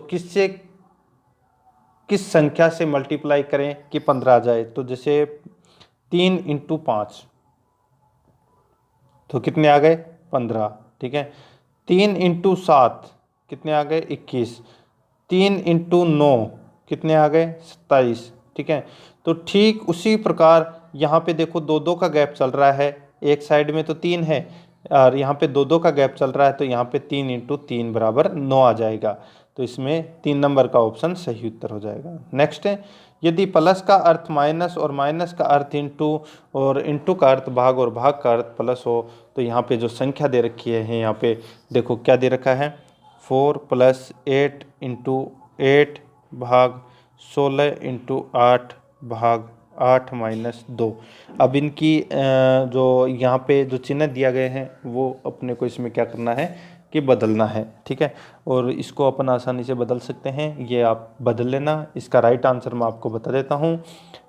किस संख्या से मल्टीप्लाई करें कि 15 आ जाए? तो जैसे 3 × 5 तो कितने आ गए? 15, ठीक है। 3 × 7 कितने आ गए? 21। 3 × 9 कितने आ गए? 27, ठीक है। तो ठीक उसी प्रकार यहाँ पे देखो 2-2 का गैप चल रहा है, एक साइड में तो 3 है और यहाँ पे 2-2 का गैप चल रहा है, तो यहाँ पे 3 × 3 बराबर 9 आ जाएगा। तो इसमें 3 नंबर का ऑप्शन सही उत्तर हो जाएगा। नेक्स्ट है, यदि प्लस का अर्थ माइनस और माइनस का अर्थ इंटू और इंटू का अर्थ भाग और भाग का अर्थ प्लस हो, तो यहाँ पे जो संख्या दे रखी है यहाँ पे देखो क्या दे रखा है? 4 + 8 × 8 भाग 16 × 8 भाग 8 - 2। अब इनकी जो यहाँ पे जो चिन्ह दिया गए हैं वो अपने को इसमें क्या करना है कि बदलना है, ठीक है। और इसको अपन आसानी से बदल सकते हैं, ये आप बदल लेना। इसका राइट आंसर मैं आपको बता देता हूँ।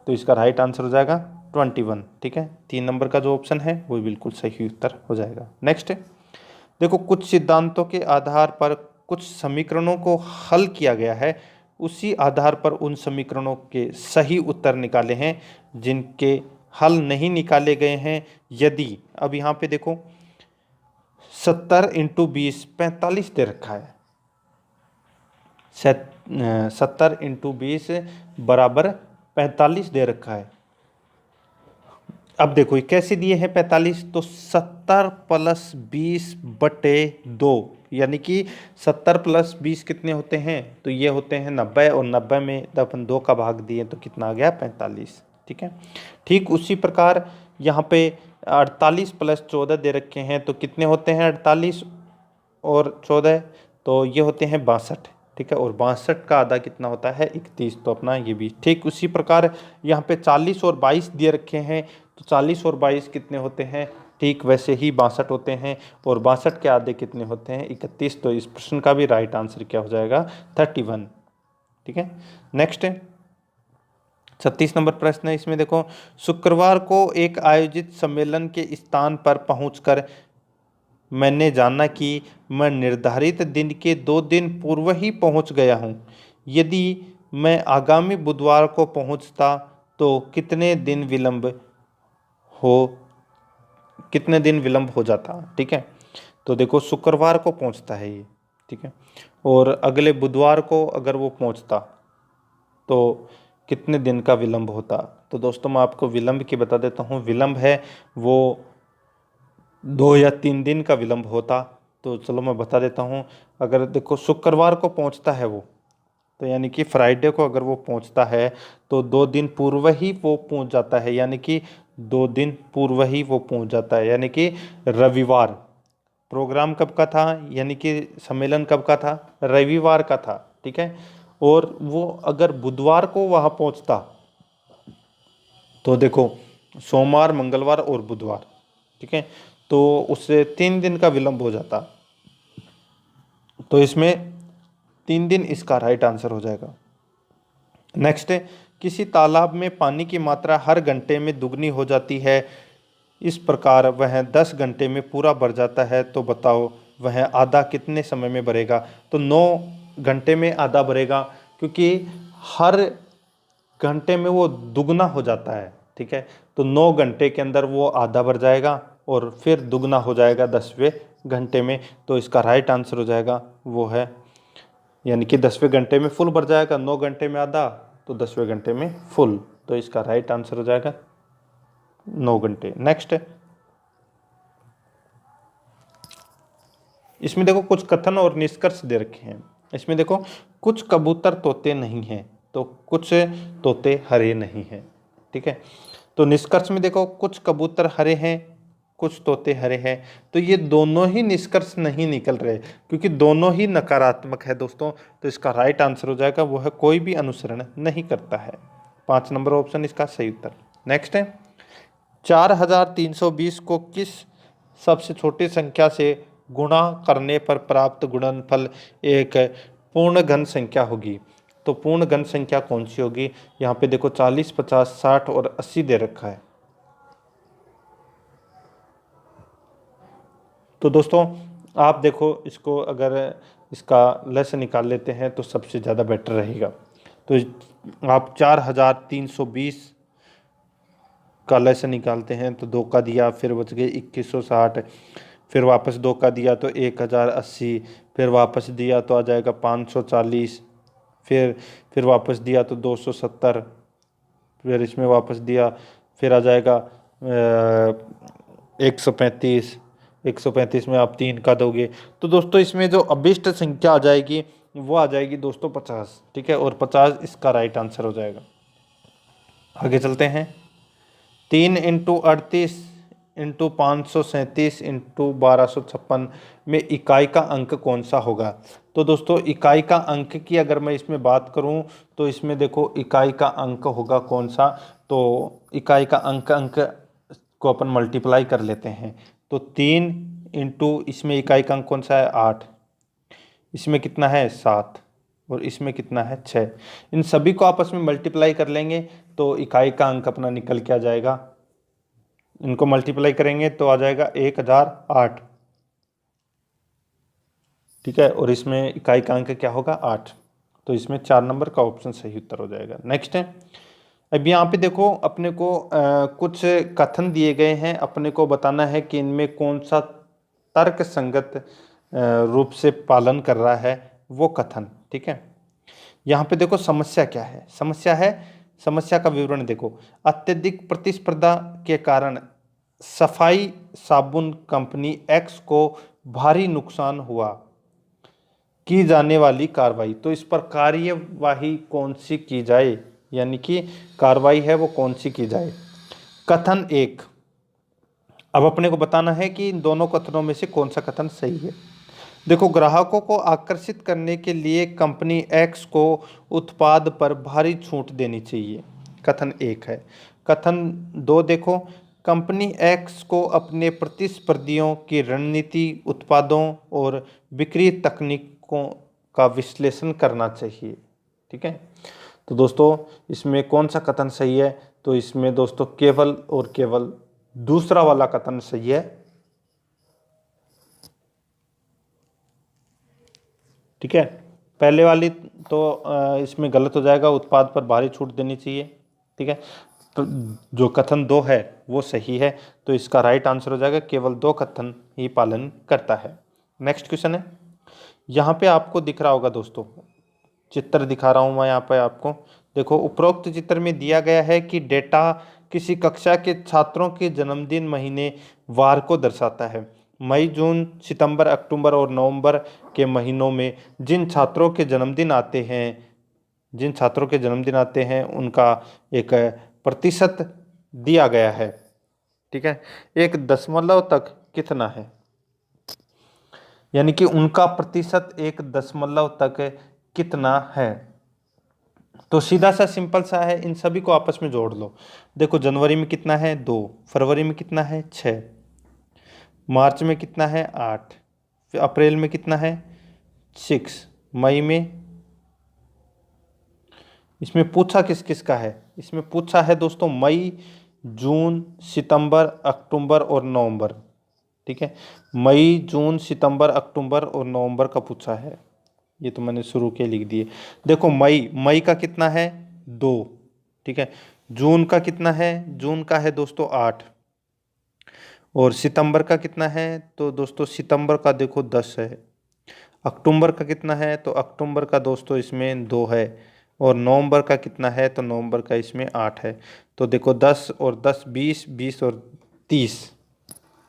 तो इसका राइट आंसर हो जाएगा 21, ठीक है। 3 नंबर का जो ऑप्शन है वो बिल्कुल सही उत्तर हो जाएगा। नेक्स्ट देखो, कुछ सिद्धांतों के आधार पर कुछ समीकरणों को हल किया गया है, उसी आधार पर उन समीकरणों के सही उत्तर निकाले हैं जिनके हल नहीं निकाले गए हैं। यदि अब यहाँ पे देखो 70 × 20 45 दे रखा है, 70 × 20 बराबर 45 दे रखा है। अब देखो ये कैसे दिए हैं 45? तो 70 + 20/2, यानी कि 70 + 20 कितने होते हैं? तो ये होते हैं 90 और 90 में अपन 2 का भाग दिए तो कितना आ गया? 45, ठीक है। ठीक उसी प्रकार यहाँ पे 48 + 14 दे रखे हैं, तो कितने होते हैं? 48 और 14, तो ये होते हैं 62, ठीक है। और 62 का आधा कितना होता है? 31, तो अपना ये भी ठीक उसी प्रकार यहाँ पे 40 और 22 दे रखे हैं, तो 40 और 22 कितने होते हैं? ठीक वैसे ही 62 होते हैं। और 62 के आधे कितने होते हैं? 31, तो इस प्रश्न का भी राइट आंसर क्या हो जाएगा? 31, ठीक है। नेक्स्ट 36 नंबर प्रश्न है, इसमें देखो शुक्रवार को एक आयोजित सम्मेलन के स्थान पर पहुंचकर मैंने जाना कि मैं निर्धारित दिन के 2 दिन पूर्व ही पहुंच गया हूं। यदि मैं आगामी बुधवार को पहुंचता तो कितने दिन विलंब हो जाता? ठीक है। तो देखो शुक्रवार को पहुंचता है ये, ठीक है। और अगले बुधवार को अगर वो पहुंचता तो कितने दिन का विलंब होता। तो दोस्तों मैं आपको विलंब की बता देता हूँ, विलंब है वो 2 या 3 दिन का विलंब होता। तो चलो मैं बता देता हूँ, अगर देखो शुक्रवार को पहुंचता है वो, तो यानी कि फ्राइडे को अगर वो पहुंचता है तो 2 दिन पूर्व ही वो पहुंच जाता है, यानी कि 2 दिन पूर्व ही वो पहुंच जाता है, यानी कि रविवार। प्रोग्राम कब का था, यानी कि सम्मेलन कब का था, रविवार का था, ठीक है। और वो अगर बुधवार को वहाँ पहुंचता तो देखो सोमवार, मंगलवार और बुधवार, ठीक है, तो उससे 3 दिन का विलंब हो जाता। तो इसमें 3 दिन इसका राइट आंसर हो जाएगा। नेक्स्ट है, किसी तालाब में पानी की मात्रा हर घंटे में दुगनी हो जाती है, इस प्रकार वह 10 घंटे में पूरा भर जाता है, तो बताओ वह आधा कितने समय में भरेगा। तो 9 घंटे में आधा भरेगा, क्योंकि हर घंटे में वो दुगना हो जाता है, ठीक है। तो 9 घंटे के अंदर वो आधा भर जाएगा और फिर दुगना हो जाएगा 10वें घंटे में। तो इसका राइट आंसर हो जाएगा वो है, यानी कि 10वें घंटे में फुल भर जाएगा, 9 घंटे में आधा, तो 10वें घंटे में फुल। तो इसका राइट आंसर हो जाएगा 9 घंटे। नेक्स्ट, इसमें देखो कुछ कथन और निष्कर्ष दे रखे हैं। इसमें देखो कुछ कबूतर तोते नहीं हैं, तो कुछ तोते हरे नहीं हैं, ठीक है। तो निष्कर्ष में देखो कुछ कबूतर हरे हैं, कुछ तोते हरे हैं, तो ये दोनों ही निष्कर्ष नहीं निकल रहे, क्योंकि दोनों ही नकारात्मक है दोस्तों। तो इसका राइट आंसर हो जाएगा वो है कोई भी अनुसरण नहीं करता है। 5 नंबर ऑप्शन इसका सही उत्तर। नेक्स्ट है, 4320 को किस सबसे छोटी संख्या से गुणा करने पर प्राप्त गुणनफल एक पूर्ण घन संख्या होगी। तो पूर्ण घन संख्या कौन सी होगी। यहाँ पे देखो 40, 50, 60 और 80 दे रखा है। तो दोस्तों आप देखो इसको, अगर इसका लेस निकाल लेते हैं तो सबसे ज़्यादा बेटर रहेगा। तो आप 4320 का लेस निकालते हैं तो 2 का दिया, फिर बच गए 2160, फिर वापस 2 का दिया तो 1080, फिर वापस दिया तो आ जाएगा 540, फिर वापस दिया तो 270, फिर इसमें वापस दिया फिर आ जाएगा 135। 135 में आप 3 का दोगे तो दोस्तों इसमें जो अभिष्ट संख्या आ जाएगी वो आ जाएगी दोस्तों 50, ठीक है। और 50 इसका राइट आंसर हो जाएगा। आगे चलते हैं। 3 इंटू 38 इंटू 537 इंटू 1256 में इकाई का अंक कौन सा होगा। तो दोस्तों इकाई का अंक की अगर मैं इसमें बात करूं तो इसमें देखो इकाई का अंक होगा कौन सा। तो इकाई का अंक को अपन मल्टीप्लाई कर लेते हैं। तो 3 इंटू इसमें इकाई का अंक कौन सा है 8, इसमें कितना है 7 और इसमें कितना है 6। इन सभी को आपस में मल्टीप्लाई कर लेंगे तो इकाई का अंक अपना निकल के आ जाएगा। इनको मल्टीप्लाई करेंगे तो आ जाएगा 1008, ठीक है। और इसमें इकाई का अंक क्या होगा 8। तो इसमें 4 नंबर का ऑप्शन सही उत्तर हो जाएगा। नेक्स्ट है, अब यहाँ पे देखो अपने को कुछ कथन दिए गए हैं, अपने को बताना है कि इनमें कौन सा तर्क संगत रूप से पालन कर रहा है वो कथन, ठीक है। यहाँ पे देखो समस्या क्या है। समस्या का विवरण देखो। अत्यधिक प्रतिस्पर्धा के कारण सफाई साबुन कंपनी एक्स को भारी नुकसान हुआ, की जाने वाली कार्रवाई। तो इस पर कार्यवाही कौन सी की जाए, यानी कि कार्रवाई है वो कौन सी की जाए। कथन 1, अब अपने को बताना है कि इन दोनों कथनों में से कौन सा कथन सही है। देखो ग्राहकों को आकर्षित करने के लिए कंपनी एक्स को उत्पाद पर भारी छूट देनी चाहिए, कथन 1 है। कथन 2 देखो, कंपनी एक्स को अपने प्रतिस्पर्धियों की रणनीति, उत्पादों और बिक्री तकनीकों का विश्लेषण करना चाहिए, ठीक है। तो दोस्तों इसमें कौन सा कथन सही है। तो इसमें दोस्तों केवल और केवल दूसरा वाला कथन सही है, ठीक है। पहले वाली तो इसमें गलत हो जाएगा, उत्पाद पर भारी छूट देनी चाहिए, ठीक है। तो जो कथन 2 है वो सही है। तो इसका राइट आंसर हो जाएगा केवल 2 कथन ही पालन करता है। नेक्स्ट क्वेश्चन है, यहाँ पे आपको दिख रहा होगा दोस्तों, चित्र दिखा रहा हूँ मैं यहाँ पे आपको। देखो उपरोक्त चित्र में दिया गया है कि डेटा किसी कक्षा के छात्रों के जन्मदिन, महीने, वार को दर्शाता है। मई, जून, सितंबर, अक्टूबर और नवंबर के महीनों में जिन छात्रों के जन्मदिन आते हैं उनका एक प्रतिशत दिया गया है। ठीक है, एक दशमलव तक कितना है, यानी कि उनका प्रतिशत एक दशमलव तक कितना है। तो सीधा सा सिंपल सा है, इन सभी को आपस में जोड़ लो। देखो जनवरी में कितना है 2, फरवरी में कितना है 6, मार्च में कितना है 8, फिर अप्रैल में कितना है 6, मई में, इसमें पूछा किस किस का है, इसमें पूछा है दोस्तों मई, जून, सितंबर, अक्टूबर और नवंबर। ठीक है, मई, जून, सितंबर, अक्टूबर और नवंबर का पूछा है, ये तो मैंने शुरू के लिख दिए। देखो मई का कितना है 2। ठीक है, जून का कितना है, जून का है दोस्तों 8, और सितंबर का कितना है, तो दोस्तों सितंबर का देखो 10 है। अक्टूबर का कितना है, तो अक्टूबर का दोस्तों इसमें 2 है, और नवंबर का कितना है, तो नवंबर का इसमें 8 है। तो देखो 10 और 10 20, 20 और 30।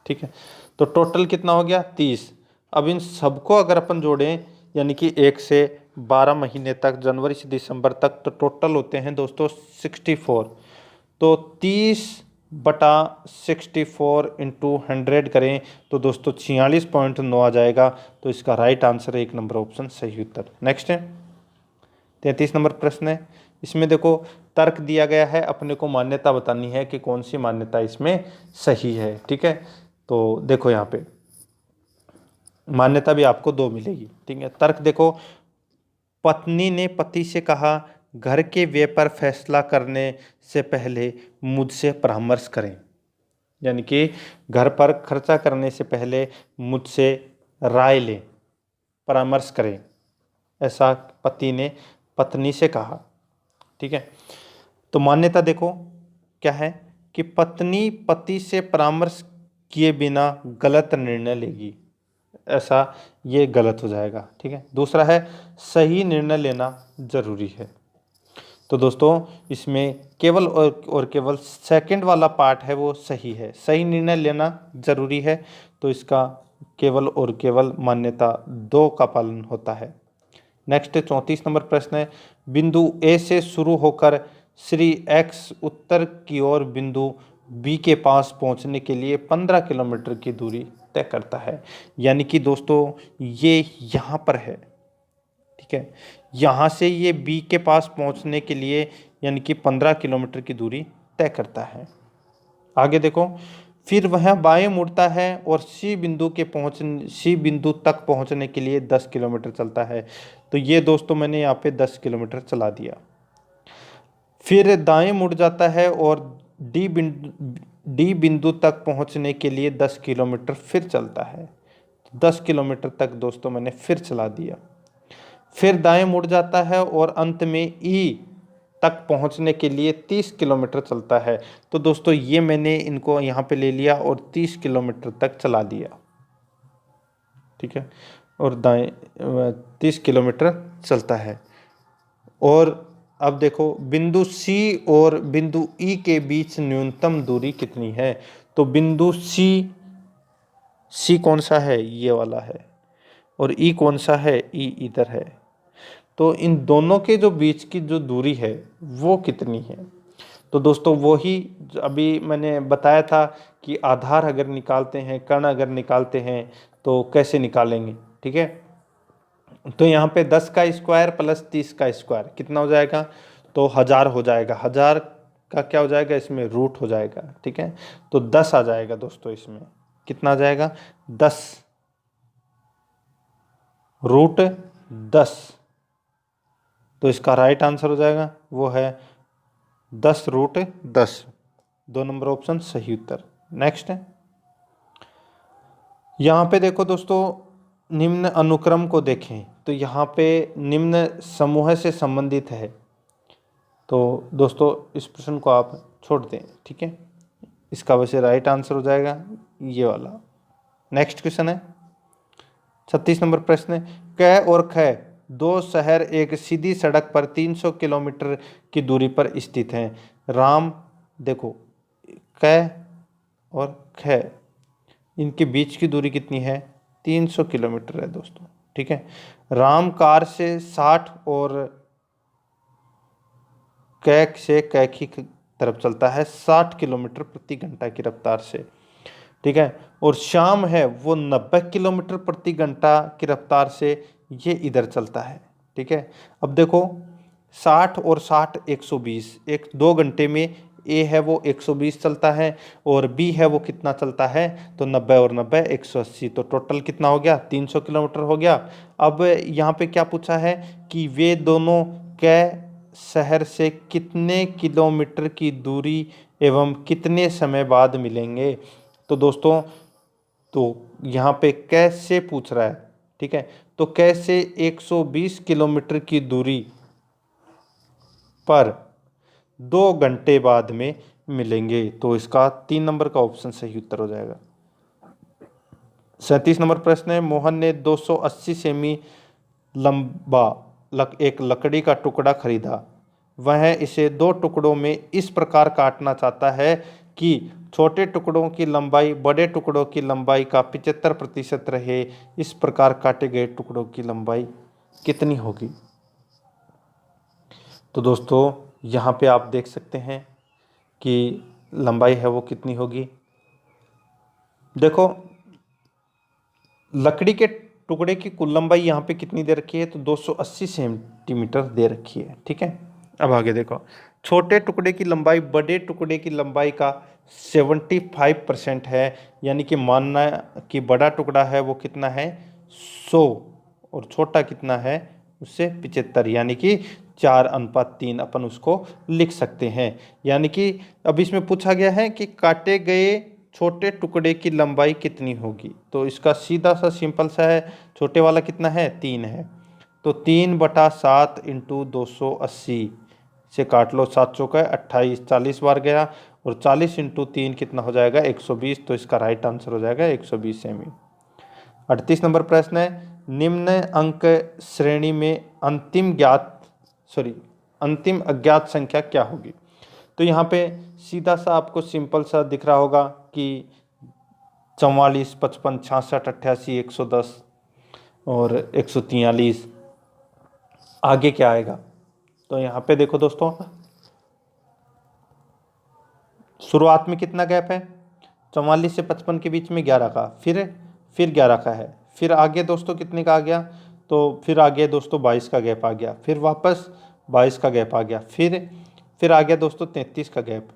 ठीक है, तो टोटल कितना हो गया 30। अब इन सबको अगर अपन जोड़ें, यानी कि 1 से 12 महीने तक, जनवरी से दिसंबर तक, तो टोटल होते हैं दोस्तों 64। तो 30/64 इंटू 100 करें तो दोस्तों 46.9 आ जाएगा। तो इसका राइट आंसर है 1 नंबर ऑप्शन, सही उत्तर। नेक्स्ट है 33 नंबर प्रश्न है, इसमें देखो तर्क दिया गया है, अपने को मान्यता बतानी है कि कौन सी मान्यता इसमें सही है। ठीक है, तो देखो यहाँ पे मान्यता भी आपको 2 मिलेगी। ठीक है, तर्क देखो, पत्नी ने पति से कहा घर के व्यय पर फैसला करने से पहले मुझसे परामर्श करें, यानी कि घर पर खर्चा करने से पहले मुझसे राय लें, परामर्श करें, ऐसा पति ने पत्नी से कहा। ठीक है, तो मान्यता देखो क्या है कि पत्नी पति से परामर्श किए बिना गलत निर्णय लेगी, ऐसा ये गलत हो जाएगा। ठीक है, दूसरा है सही निर्णय लेना जरूरी है। तो दोस्तों इसमें केवल और केवल सेकंड वाला पार्ट है वो सही है, सही निर्णय लेना जरूरी है, तो इसका केवल और केवल मान्यता 2 का पालन होता है। नेक्स्ट 34 नंबर प्रश्न है, बिंदु ए से शुरू होकर श्री एक्स उत्तर की ओर बिंदु बी के पास पहुंचने के लिए 15 किलोमीटर की दूरी तय करता है, यानी कि दोस्तों ये यहाँ पर है। ठीक है, यहाँ से ये बी के पास पहुँचने के लिए यानी कि 15 किलोमीटर की दूरी तय करता है। आगे देखो, फिर वह बाएं मुड़ता है और सी बिंदु तक पहुँचने के लिए 10 किलोमीटर चलता है। तो ये दोस्तों मैंने यहाँ पे 10 किलोमीटर चला दिया। फिर दाएं मुड़ जाता है और डी बिंदु तक पहुँचने के लिए 10 किलोमीटर फिर चलता है। 10 किलोमीटर तक दोस्तों मैंने फिर चला दिया। फिर दाएं मुड़ जाता है और अंत में ई तक पहुंचने के लिए 30 किलोमीटर चलता है। तो दोस्तों ये मैंने इनको यहाँ पे ले लिया और 30 किलोमीटर तक चला दिया। ठीक है, और दाएं 30 किलोमीटर चलता है। और अब देखो बिंदु सी और बिंदु ई के बीच न्यूनतम दूरी कितनी है। तो बिंदु सी कौन सा है, ये वाला है, और ई कौन सा है, ई इधर है। तो इन दोनों के जो बीच की जो दूरी है वो कितनी है। तो दोस्तों वो ही अभी मैंने बताया था कि आधार अगर निकालते हैं, कर्ण अगर निकालते हैं तो कैसे निकालेंगे। ठीक है, तो यहाँ पे 10 का स्क्वायर प्लस 30 का स्क्वायर कितना हो जाएगा, तो 1000 हो जाएगा। 1000 का क्या हो जाएगा, इसमें रूट हो जाएगा। ठीक है, तो 10 आ जाएगा दोस्तों, इसमें कितना आ जाएगा 10, रूट 10। तो इसका राइट आंसर हो जाएगा वो है 10 रूट 10, 2 नंबर ऑप्शन सही उत्तर। नेक्स्ट है, यहाँ पे देखो दोस्तों निम्न अनुक्रम को देखें तो यहाँ पे निम्न समूह से संबंधित है। तो दोस्तों इस प्रश्न को आप छोड़ दें। ठीक है, इसका वैसे राइट आंसर हो जाएगा ये वाला। नेक्स्ट क्वेश्चन है, 36 नंबर प्रश्न है, क और ख दो शहर एक सीधी सड़क पर 300 किलोमीटर की दूरी पर स्थित हैं। राम, देखो क और ख इनके बीच की दूरी कितनी है, 300 किलोमीटर है दोस्तों। ठीक है, राम कार से 60 और क से क की तरफ चलता है 60 किलोमीटर प्रति घंटा की रफ्तार से। ठीक है, और शाम है वो 90 किलोमीटर प्रति घंटा की रफ्तार से ये इधर चलता है। ठीक है, अब देखो 60 और 60 120, एक 2 घंटे में ए है वो 120 चलता है और बी है वो कितना चलता है, तो 90 और 90 180, तो टोटल कितना हो गया, 300 किलोमीटर हो गया। अब यहाँ पे क्या पूछा है कि वे दोनों कै शहर से कितने किलोमीटर की दूरी एवं कितने समय बाद मिलेंगे। तो दोस्तों, तो यहाँ पे कैसे पूछ रहा है। ठीक है, तो कैसे 120 किलोमीटर की दूरी पर 2 घंटे बाद में मिलेंगे, तो इसका 3 नंबर का ऑप्शन सही उत्तर हो जाएगा। 37 नंबर प्रश्न है, मोहन ने 280 सेमी लंबा एक लकड़ी का टुकड़ा खरीदा। वह इसे 2 टुकड़ों में इस प्रकार काटना चाहता है कि छोटे टुकड़ों की लंबाई बड़े टुकड़ों की लंबाई का 75% रहे। इस प्रकार काटे गए टुकड़ों की लंबाई कितनी होगी। तो दोस्तों, यहाँ पे आप देख सकते हैं कि लंबाई है वो कितनी होगी। देखो, लकड़ी के टुकड़े की कुल लंबाई यहाँ पे कितनी दे रखी है, तो 280 सेंटीमीटर दे रखी है। ठीक है, अब आगे देखो, छोटे टुकड़े की लंबाई बड़े टुकड़े की लंबाई का 75% है, यानी कि मानना कि बड़ा टुकड़ा है वो कितना है 100 और छोटा कितना है उससे 75, यानी कि 4:3 अपन उसको लिख सकते हैं। यानी कि अब इसमें पूछा गया है कि काटे गए छोटे टुकड़े की लंबाई कितनी होगी, तो इसका सीधा सा सिंपल सा है, छोटे वाला कितना है 3 है, तो 3/7 इंटू 280 से काट लो, 7 चौका 28, 40 बार गया, और 40 इंटू 3 कितना हो जाएगा 120, तो इसका राइट आंसर हो जाएगा 120 सेमी। 38 नंबर प्रश्न है, निम्न अंक श्रेणी में अंतिम अज्ञात संख्या क्या होगी। तो यहाँ पे सीधा सा आपको सिंपल सा दिख रहा होगा कि 44, 55, 66, 88, 110 और 143, आगे क्या आएगा। तो यहाँ पे देखो दोस्तों, शुरुआत में कितना गैप है, 44 से 55 के बीच में 11 का, फिर 11 का है, फिर आगे दोस्तों कितने का आ गया, तो फिर आगे दोस्तों 22 का गैप आ गया, फिर वापस 22 का गैप आ गया, फिर आ गया दोस्तों 33 का गैप।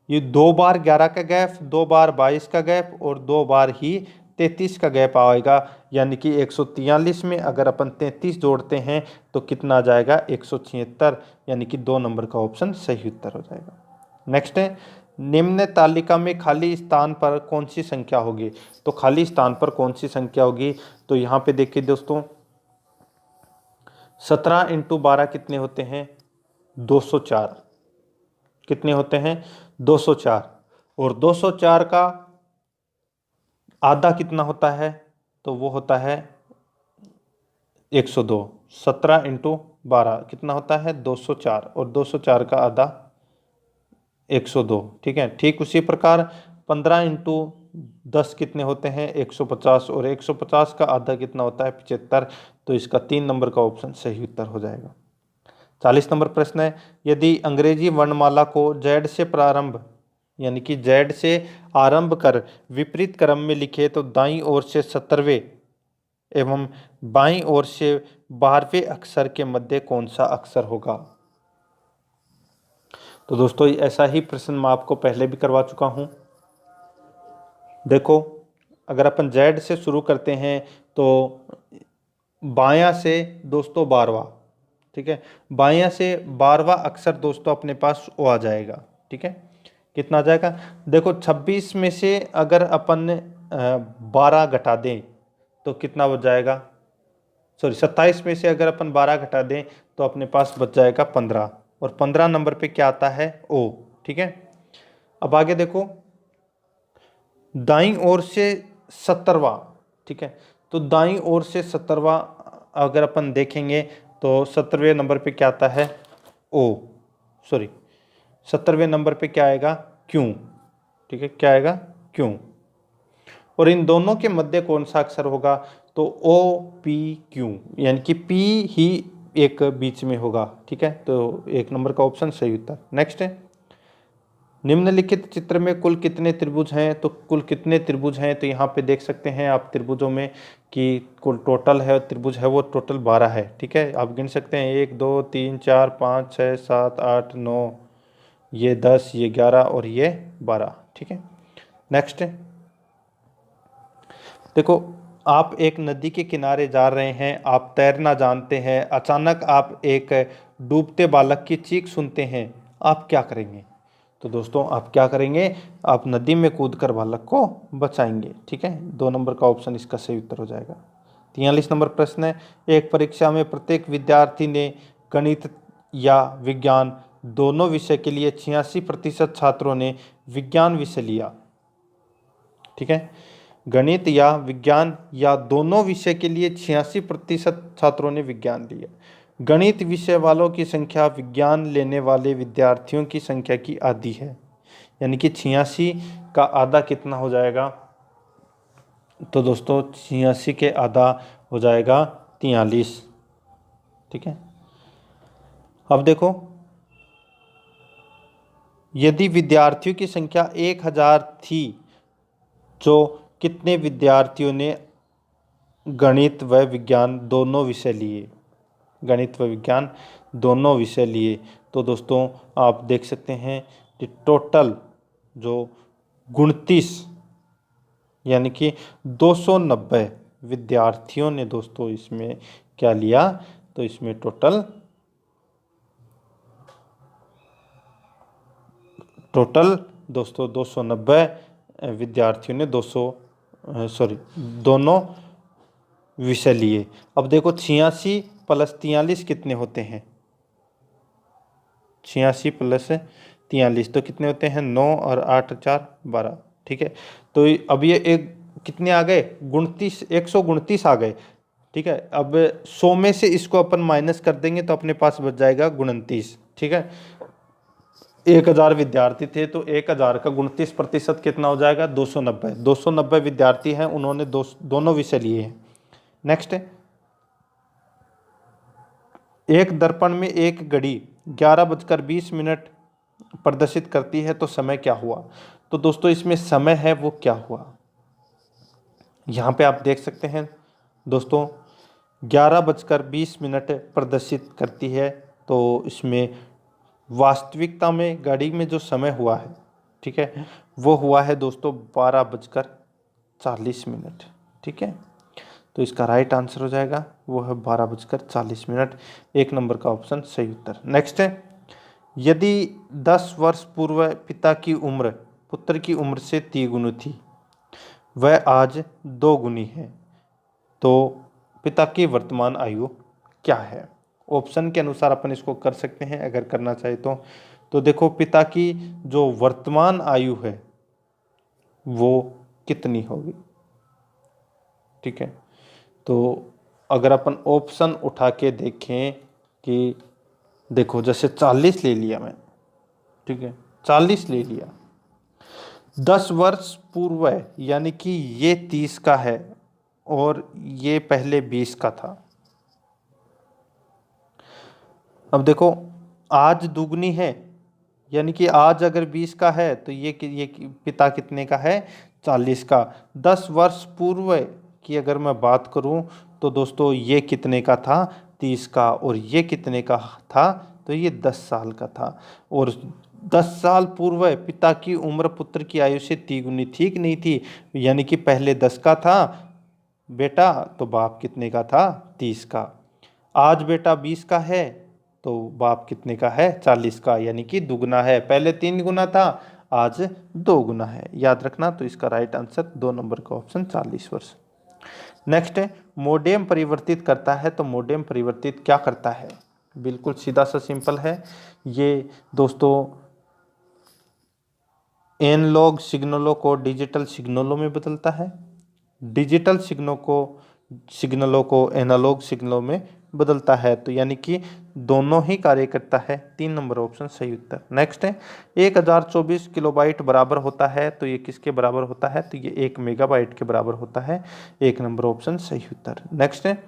ये 2 बार 11 का गैप, 2 बार 22 का गैप और 2 बार ही 33 का गैप आएगा, यानी कि 143 में अगर अपन 33 जोड़ते हैं तो कितना आ जाएगा 176, यानी कि 2 नंबर का ऑप्शन सही उत्तर हो जाएगा। नेक्स्ट है, निम्न तालिका में खाली स्थान पर कौन सी संख्या होगी। तो खाली स्थान पर कौन सी संख्या होगी, तो यहाँ पे देखिए दोस्तों, 17 इंटू 12 कितने होते हैं 204, कितने होते हैं 204, और 204 का आधा कितना होता है, तो वो होता है 102। 17 इंटू 12 कितना होता है 204, और 204 का आधा 102। ठीक है, ठीक उसी प्रकार 15 इंटू 10 कितने होते हैं 150, और 150 का आधा कितना होता है 75, तो इसका 3 नंबर का ऑप्शन सही उत्तर हो जाएगा। 40 नंबर प्रश्न है, यदि अंग्रेजी वर्णमाला को जेड से प्रारंभ यानी कि जेड से आरंभ कर विपरीत क्रम में लिखे तो दाईं ओर से 17वें एवं बाईं ओर से 12वें अक्षर के मध्य कौन सा अक्षर होगा। तो दोस्तों, ऐसा ही प्रश्न मैं आपको पहले भी करवा चुका हूं। देखो, अगर अपन जेड से शुरू करते हैं तो बायां से दोस्तों 12वां, ठीक है, बायां से 12वां अक्षर दोस्तों अपने पास वो आ जाएगा। ठीक है, कितना आ जाएगा, देखो 26 में से अगर अपन 12 घटा दें तो कितना बच जाएगा, 27 में से अगर अपन 12 घटा दें तो अपने पास बच जाएगा 15, और 15 नंबर पे क्या आता है ओ। ठीक है, अब आगे देखो, दाईं ओर से 17वां, ठीक है, तो दाईं ओर से 17वां अगर अपन देखेंगे तो 17वें नंबर पे क्या आता है, ओ, सॉरी 17वें नंबर पे क्या आएगा, क्यों। ठीक है, क्या आएगा, क्यों। और इन दोनों के मध्य कौन सा अक्षर होगा, तो ओ पी क्यू, यानी कि पी ही एक बीच में होगा। ठीक है, तो 1 नंबर का ऑप्शन सही उत्तर। नेक्स्ट है, निम्नलिखित चित्र में कुल कितने त्रिभुज हैं, तो कुल कितने त्रिभुज हैं, तो यहाँ पे देख सकते हैं आप त्रिभुजों में कि कुल टोटल है त्रिभुज है वो टोटल 12 है। ठीक है, आप गिन सकते हैं 1 2 3 4 5 6 7 8 9, ये 10, ये 11 और ये 12। ठीक है, नेक्स्ट देखो, आप एक नदी के किनारे जा रहे हैं, आप तैरना जानते हैं, अचानक आप एक डूबते बालक की चीख सुनते हैं, आप क्या करेंगे, तो दोस्तों आप क्या करेंगे, आप नदी में कूदकर बालक को बचाएंगे। ठीक है, 2 नंबर का ऑप्शन इसका सही उत्तर हो जाएगा। 43 नंबर प्रश्न है, एक परीक्षा में प्रत्येक विद्यार्थी ने गणित या विज्ञान दोनों विषय के लिए 86% छात्रों ने विज्ञान विषय लिया। ठीक है, गणित या विज्ञान या दोनों विषय के लिए 86% छात्रों ने विज्ञान लिया। गणित विषय वालों की संख्या विज्ञान लेने वाले विद्यार्थियों की संख्या की आधी है, यानी कि 86 का आधा कितना हो जाएगा, तो दोस्तों 86 के आधा हो जाएगा 43। ठीक है, अब देखो, यदि विद्यार्थियों की संख्या 1000 थी जो कितने विद्यार्थियों ने गणित व विज्ञान दोनों विषय लिए, गणित व विज्ञान दोनों विषय लिए, तो दोस्तों आप देख सकते हैं कि टोटल जो 29 यानी कि 290 विद्यार्थियों ने दोस्तों इसमें क्या लिया, तो इसमें टोटल दोस्तों 290 विद्यार्थियों ने दोनों विषय लिए। अब देखो 86 + 43 कितने होते हैं, 86 + 43 तो कितने होते हैं, 9 और 8 4 12। ठीक है, तो अब ये एक कितने आ गए, 29, 129 आ गए। ठीक है, अब 100 में से इसको अपन माइनस कर देंगे तो अपने पास बच जाएगा 29। ठीक है, 1000 विद्यार्थी थे तो 1000 का 29% कितना हो जाएगा, 290। 290 विद्यार्थी हैं, उन्होंने दोनों विषय लिए हैं। नेक्स्ट, एक दर्पण में एक घड़ी 11:20 प्रदर्शित करती है तो समय क्या हुआ, तो दोस्तों इसमें समय है वो क्या हुआ, यहाँ पे आप देख सकते हैं दोस्तों 11:20 प्रदर्शित करती है, तो इसमें वास्तविकता में घड़ी में जो समय हुआ है, ठीक है, वो हुआ है दोस्तों 12:40। ठीक है, तो इसका राइट आंसर हो जाएगा वो है 12:40। 1 नंबर का ऑप्शन सही उत्तर। नेक्स्ट है, यदि 10 वर्ष पूर्व पिता की उम्र पुत्र की उम्र से 3 गुनी थी, वह आज 2 गुनी है, तो पिता की वर्तमान आयु क्या है। ऑप्शन के अनुसार अपन इसको कर सकते हैं अगर करना चाहे तो देखो पिता की जो वर्तमान आयु है वो कितनी होगी। ठीक है, तो अगर अपन ऑप्शन उठा के देखें कि देखो जैसे 40 ले लिया मैं, ठीक है 40 ले लिया, 10 वर्ष पूर्व है यानी कि ये 30 का है और ये पहले 20 का था। अब देखो आज दुगनी है यानी कि आज अगर 20 का है तो ये पिता कितने का है, 40 का। 10 वर्ष पूर्व की अगर मैं बात करूं तो दोस्तों ये कितने का था, 30 का, और ये कितने का था, तो ये 10 साल का था। और 10 साल पूर्व पिता की उम्र पुत्र की आयु से 3 गुनी थी कि नहीं थी, यानी कि पहले 10 का था बेटा तो बाप कितने का था, 30 का। आज बेटा 20 का है तो बाप कितने का है, 40 का, यानी कि दुगना है, पहले 3 गुना था आज 2 गुना है। याद रखना, तो इसका राइट आंसर 2 नंबर का ऑप्शन 40 वर्ष। नेक्स्ट है, मोडेम परिवर्तित करता है, तो मोडेम परिवर्तित क्या करता है, बिल्कुल सीधा सा सिंपल है। ये दोस्तों एनालॉग सिग्नलों को डिजिटल सिग्नलों में बदलता है, डिजिटल सिग्नलों को सिग्नलों को एनालॉग सिग्नलों में बदलता है। तो यानी कि दोनों ही कार्य करता है। 3 नंबर ऑप्शन सही उत्तर। नेक्स्ट है 1024 किलोबाइट बराबर होता है, तो ये किसके बराबर होता है? तो ये 1 मेगाबाइट के बराबर होता है। 1 नंबर ऑप्शन सही उत्तर। नेक्स्ट है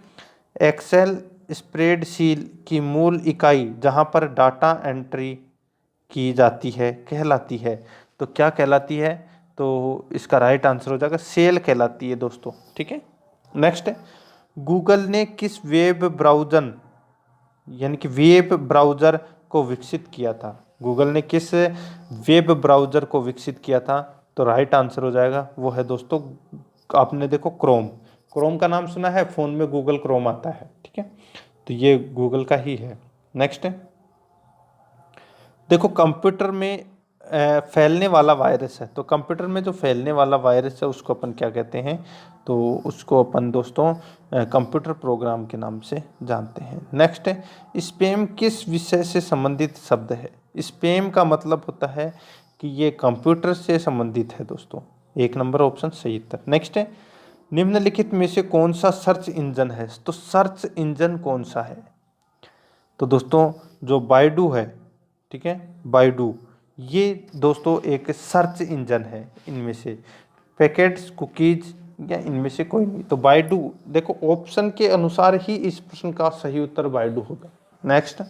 एक्सेल स्प्रेडशीट की मूल इकाई जहां पर डाटा एंट्री की जाती है कहलाती है। तो क्या कहलाती है? तो इसका राइट आंसर हो जाएगा सेल कहलाती है दोस्तों। ठीक है। नेक्स्ट है गूगल ने किस वेब ब्राउज़र यानी कि वेब ब्राउज़र को विकसित किया था? गूगल ने किस वेब ब्राउज़र को विकसित किया था? तो राइट आंसर हो जाएगा वो है दोस्तों, आपने देखो क्रोम। क्रोम का नाम सुना है, फ़ोन में गूगल क्रोम आता है। ठीक है, तो ये गूगल का ही है। नेक्स्ट है देखो कंप्यूटर में फैलने वाला वायरस है। तो कंप्यूटर में जो फैलने वाला वायरस है उसको अपन क्या कहते हैं? तो उसको अपन दोस्तों कंप्यूटर प्रोग्राम के नाम से जानते हैं। नेक्स्ट है स्पैम किस विषय से संबंधित शब्द है? स्पैम का मतलब होता है कि ये कंप्यूटर से संबंधित है दोस्तों। 1 नंबर ऑप्शन सही उत्तर। नेक्स्ट है निम्नलिखित में से कौन सा सर्च इंजन है? तो सर्च इंजन कौन सा है? तो दोस्तों जो बाइडू है, ठीक है, बाइडू ये दोस्तों एक सर्च इंजन है। इनमें से पैकेट्स कुकीज या इनमें से कोई नहीं। तो बाइडू देखो ऑप्शन के अनुसार ही इस प्रश्न का सही उत्तर बाइडू होगा। नेक्स्ट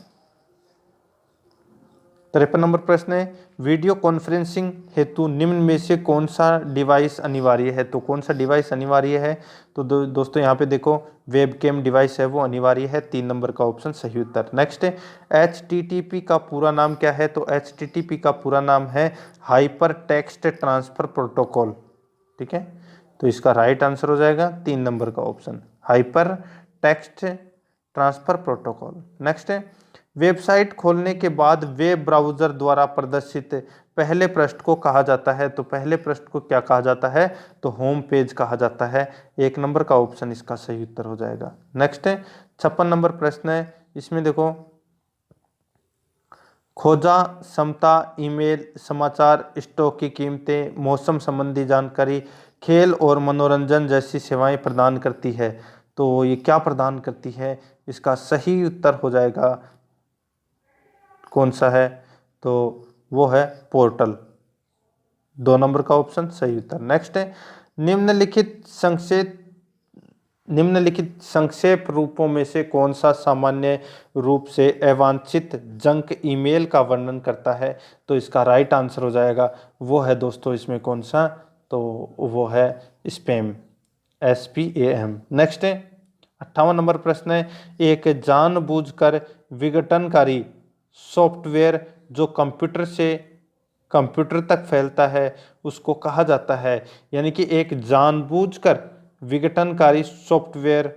53 नंबर प्रश्न है वीडियो कॉन्फ्रेंसिंग हेतु निम्न में से कौन सा डिवाइस अनिवार्य है? तो कौन सा डिवाइस अनिवार्य है? तो दोस्तों यहाँ पे देखो वेबकैम डिवाइस है वो अनिवार्य है। 3 नंबर का ऑप्शन सही उत्तर। नेक्स्ट है HTTP का पूरा नाम क्या है? तो HTTP का पूरा नाम है हाइपर टेक्स्ट ट्रांसफर प्रोटोकॉल। ठीक है, तो इसका राइट आंसर हो जाएगा 3 नंबर का option hyper text transfer protocol. Next है वेबसाइट खोलने के बाद वेब ब्राउज़र द्वारा प्रदर्शित पहले पृष्ठ को कहा जाता है। तो पहले पृष्ठ को क्या कहा जाता है? तो होम पेज कहा जाता है। 1 नंबर का ऑप्शन इसका सही उत्तर हो जाएगा। नेक्स्ट है 56 नंबर प्रश्न है, इसमें देखो खोजा क्षमता ईमेल समाचार स्टॉक की कीमतें मौसम संबंधी जानकारी खेल और मनोरंजन जैसी सेवाएं प्रदान करती है। तो ये क्या प्रदान करती है? इसका सही उत्तर हो जाएगा कौन सा है? तो वो है पोर्टल। 2 नंबर का ऑप्शन सही उत्तर। नेक्स्ट है निम्नलिखित संक्षेप रूपों में से कौन सा सामान्य रूप से अवांछित जंक ईमेल का वर्णन करता है? तो इसका राइट आंसर हो जाएगा वो है दोस्तों इसमें कौन सा? तो वो है स्पैम, SPAM। नेक्स्ट है 58 नंबर प्रश्न है एक जानबूझकर विघटनकारी सॉफ्टवेयर जो कंप्यूटर से कंप्यूटर तक फैलता है उसको कहा जाता है। यानी कि एक जानबूझकर विघटनकारी सॉफ्टवेयर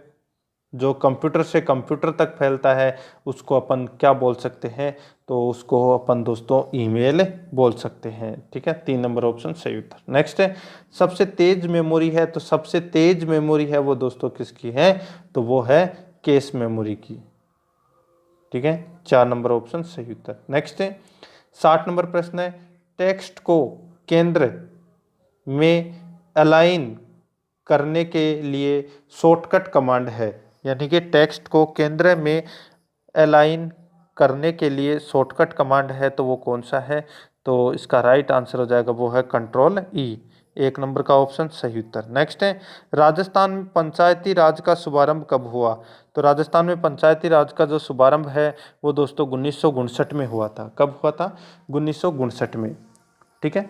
जो कंप्यूटर से कंप्यूटर तक फैलता है उसको अपन क्या बोल सकते हैं? तो उसको अपन दोस्तों ईमेल बोल सकते हैं। ठीक है, 3 नंबर ऑप्शन सही उत्तर। नेक्स्ट है सबसे तेज मेमोरी है। तो सबसे तेज मेमोरी है वो दोस्तों किसकी है? तो वो है कैश मेमोरी की। ठीक है, 4 नंबर ऑप्शन सही उत्तर। नेक्स्ट है 60 नंबर प्रश्न है टेक्स्ट को केंद्र में अलाइन करने के लिए शॉर्टकट कमांड है। यानी कि टेक्स्ट को केंद्र में अलाइन करने के लिए शॉर्टकट कमांड है तो वो कौन सा है? तो इसका राइट आंसर हो जाएगा वो है कंट्रोल E। 1 नंबर का ऑप्शन सही उत्तर। नेक्स्ट है राजस्थान में पंचायती राज का शुभारंभ कब हुआ? तो राजस्थान में पंचायती राज का जो शुभारंभ है वो दोस्तों 1959 में हुआ था। कब हुआ था? 1959 में। ठीक है,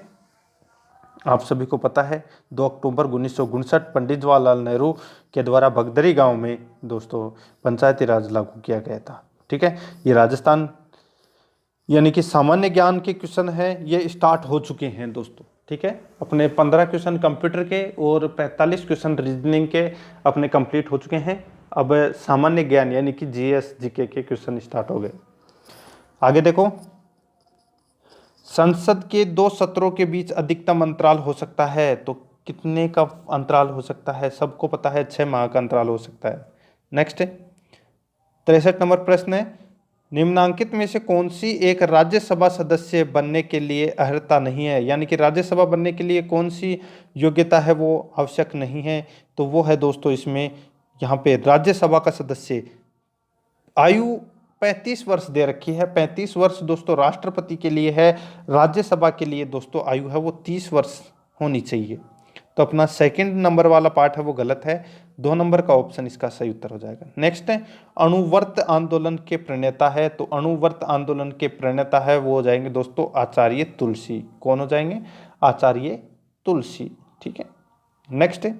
आप सभी को पता है 2 अक्टूबर 1959 पंडित जवाहरलाल नेहरू के द्वारा भगदरी गांव में दोस्तों पंचायती राज लागू किया गया था। ठीक है, ये राजस्थान यानी कि सामान्य ज्ञान के क्वेश्चन है ये स्टार्ट हो चुके हैं दोस्तों। ठीक है, अपने 15 क्वेश्चन कंप्यूटर के और 45 क्वेश्चन रीजनिंग के अपने कंप्लीट हो चुके हैं। अब सामान्य ज्ञान यानी कि GS GK के क्वेश्चन स्टार्ट हो गए। आगे देखो संसद के 2 सत्रों के बीच अधिकतम अंतराल हो सकता है। तो कितने का अंतराल हो सकता है? सबको पता है 6 माह का अंतराल हो सकता है। नेक्स्ट 63 नंबर प्रश्न है निम्नांकित में से कौन सी एक राज्यसभा सदस्य बनने के लिए अर्हता नहीं है? यानी कि राज्यसभा बनने के लिए कौन सी योग्यता है वो आवश्यक नहीं है? तो वो है दोस्तों इसमें यहाँ पे राज्यसभा का सदस्य आयु 35 वर्ष दे रखी है। 35 वर्ष दोस्तों राष्ट्रपति के लिए है, राज्यसभा के लिए दोस्तों आयु है वो 30 वर्ष होनी चाहिए। तो अपना सेकंड नंबर वाला पार्ट है वो गलत है, 2 नंबर का ऑप्शन इसका सही उत्तर हो जाएगा। नेक्स्ट है अणुव्रत आंदोलन के प्रणेता है, तो अणुव्रत आंदोलन के प्रणेता है वो हो जाएंगे दोस्तों आचार्य तुलसी। कौन हो जाएंगे? आचार्य तुलसी। ठीक है। नेक्स्ट है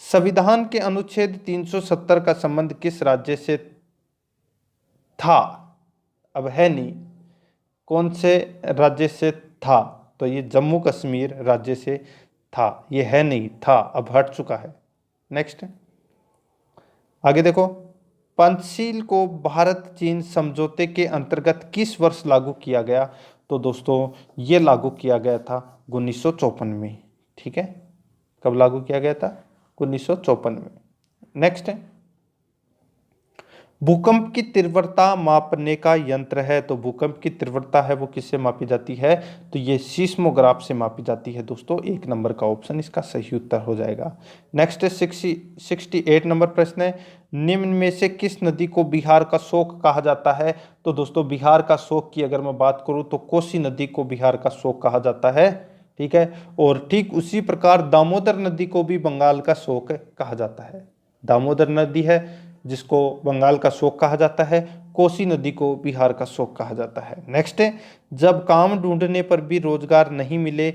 संविधान के अनुच्छेद 370 का संबंध किस राज्य से था? अब है नहीं, कौन से राज्य से था? तो ये जम्मू कश्मीर राज्य से था, ये है नहीं, था, अब हट चुका है। नेक्स्ट आगे देखो, पंचशील को भारत चीन समझौते के अंतर्गत किस वर्ष लागू किया गया? तो दोस्तों ये लागू किया गया था 1954 में। ठीक है, कब लागू किया गया था? 1954 में। नेक्स्ट है भूकंप की तीव्रता मापने का यंत्र है, तो भूकंप की तीव्रता है वो किससे मापी जाती है? तो ये सीस्मोग्राफ से मापी जाती है दोस्तों। 1 नंबर का ऑप्शन इसका सही उत्तर हो जाएगा। नेक्स्ट है 68 नंबर प्रश्न है निम्न में से किस नदी को बिहार का शोक कहा जाता है? तो दोस्तों बिहार का शोक की अगर मैं बात करूं तो कोसी नदी को बिहार का शोक कहा जाता है। ठीक है, और ठीक उसी प्रकार दामोदर नदी को भी बंगाल का शोक कहा जाता है। दामोदर नदी है जिसको बंगाल का शोक कहा जाता है, कोसी नदी को बिहार का शोक कहा जाता है। नेक्स्ट है जब काम ढूंढने पर भी रोजगार नहीं मिले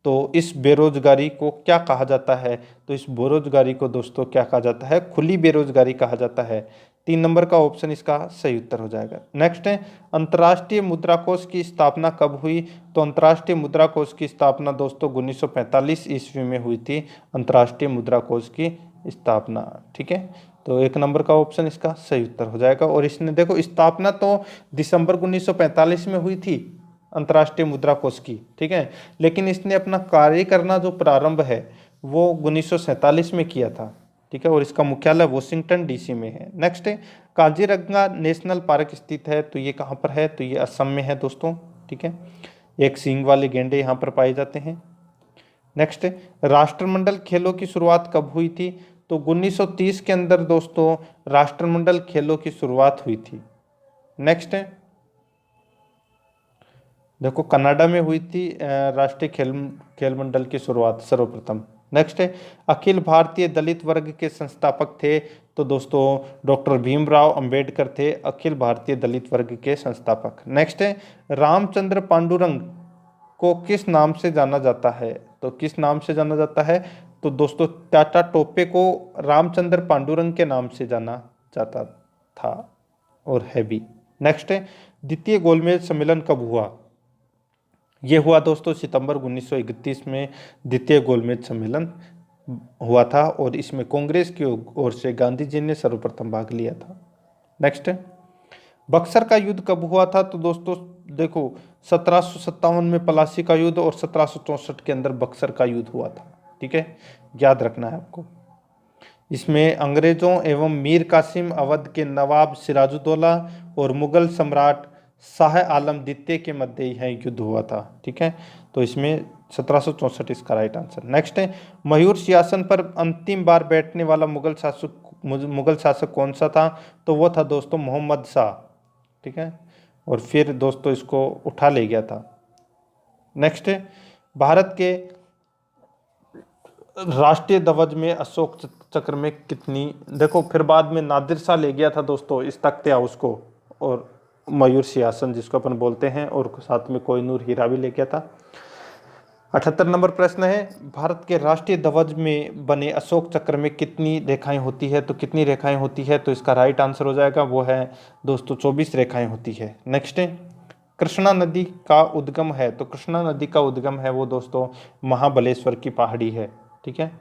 तो इस बेरोजगारी को क्या कहा जाता है? तो इस बेरोजगारी को दोस्तों क्या कहा जाता है? खुली बेरोजगारी कहा जाता है। 3 नंबर का ऑप्शन इसका सही उत्तर हो जाएगा। नेक्स्ट है अंतर्राष्ट्रीय मुद्रा कोष की स्थापना कब हुई? तो अंतर्राष्ट्रीय मुद्रा कोष की स्थापना दोस्तों 1945 ईस्वी में हुई थी, अंतर्राष्ट्रीय मुद्रा कोष की स्थापना। ठीक है, तो 1 नंबर का ऑप्शन इसका सही उत्तर हो जाएगा। और इसने देखो स्थापना तो दिसंबर 1945 में हुई थी अंतर्राष्ट्रीय मुद्रा कोष की। ठीक है, लेकिन इसने अपना कार्य करना जो प्रारंभ है वो 1947 में किया था। ठीक है, और इसका मुख्यालय वॉशिंगटन डीसी में है। नेक्स्ट है काजीरंगा नेशनल पार्क स्थित है, तो ये कहाँ पर है? तो ये असम में है दोस्तों। ठीक है, एक सींग वाले गेंडे यहाँ पर पाए जाते हैं। नेक्स्ट है राष्ट्रमंडल खेलों की शुरुआत कब हुई थी? तो 1930 के अंदर दोस्तों राष्ट्रमंडल खेलों की शुरुआत हुई थी। नेक्स्ट है देखो कनाडा में हुई थी राष्ट्रीय खेल मंडल की शुरुआत सर्वप्रथम। नेक्स्ट है अखिल भारतीय दलित वर्ग के संस्थापक थे, तो दोस्तों डॉक्टर भीमराव अंबेडकर थे अखिल भारतीय दलित वर्ग के संस्थापक। नेक्स्ट है रामचंद्र पांडुरंग को किस नाम से जाना जाता है? तो किस नाम से जाना जाता है? तो दोस्तों टाटा टोपे को रामचंद्र पांडुरंग के नाम से जाना जाता था और है भी। नेक्स्ट है द्वितीय गोलमेज सम्मेलन कब हुआ? ये हुआ दोस्तों सितंबर 1931 में द्वितीय गोलमेज सम्मेलन हुआ था और इसमें कांग्रेस की ओर से गांधी जी ने सर्वप्रथम भाग लिया था। नेक्स्ट है बक्सर का युद्ध कब हुआ था? तो दोस्तों देखो 1757 में पलासी का युद्ध और 1764 के अंदर बक्सर का युद्ध हुआ था। ठीक है, याद रखना है आपको। इसमें अंग्रेजों एवं मीर कासिम अवध के नवाब सिराजुद्दौला और मुगल सम्राट शाह आलम द्वितीय के मध्य यह युद्ध हुआ था। ठीक है, तो इसमें 1764 इसका राइट आंसर। नेक्स्ट है मयूर सिंहासन पर अंतिम बार बैठने वाला मुगल शासक कौन सा था? तो वो था दोस्तों मोहम्मद शाह। ठीक है, और फिर दोस्तों इसको उठा ले गया था। नेक्स्ट है भारत के राष्ट्रीय ध्वज में अशोक चक्र में कितनी, देखो फिर बाद में नादिर शाह ले गया था दोस्तों इस तख्त हाउस को और मयूर सिंहासन जिसको अपन बोलते हैं, और साथ में कोहिनूर हीरा भी ले गया था। 78 नंबर प्रश्न है भारत के राष्ट्रीय ध्वज में बने अशोक चक्र में कितनी रेखाएं होती है? तो कितनी रेखाएं होती है? तो इसका राइट आंसर हो जाएगा वो है दोस्तों 24 रेखाएं होती है। नेक्स्ट है कृष्णा नदी का उद्गम है, तो कृष्णा नदी का उद्गम है वो दोस्तों महाबलेश्वर की पहाड़ी है। ठीक है,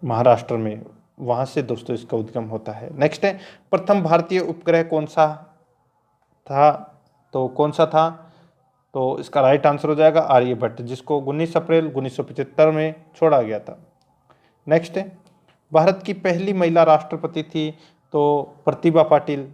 महाराष्ट्र में, वहां से दोस्तों इसका उद्गम होता है। नेक्स्ट है प्रथम भारतीय उपग्रह कौन सा था? तो कौन सा था? तो इसका राइट आंसर हो जाएगा आर्यभट्ट, जिसको 19 अप्रैल 1975 में छोड़ा गया था। नेक्स्ट है भारत की पहली महिला राष्ट्रपति थी, तो प्रतिभा पाटिल।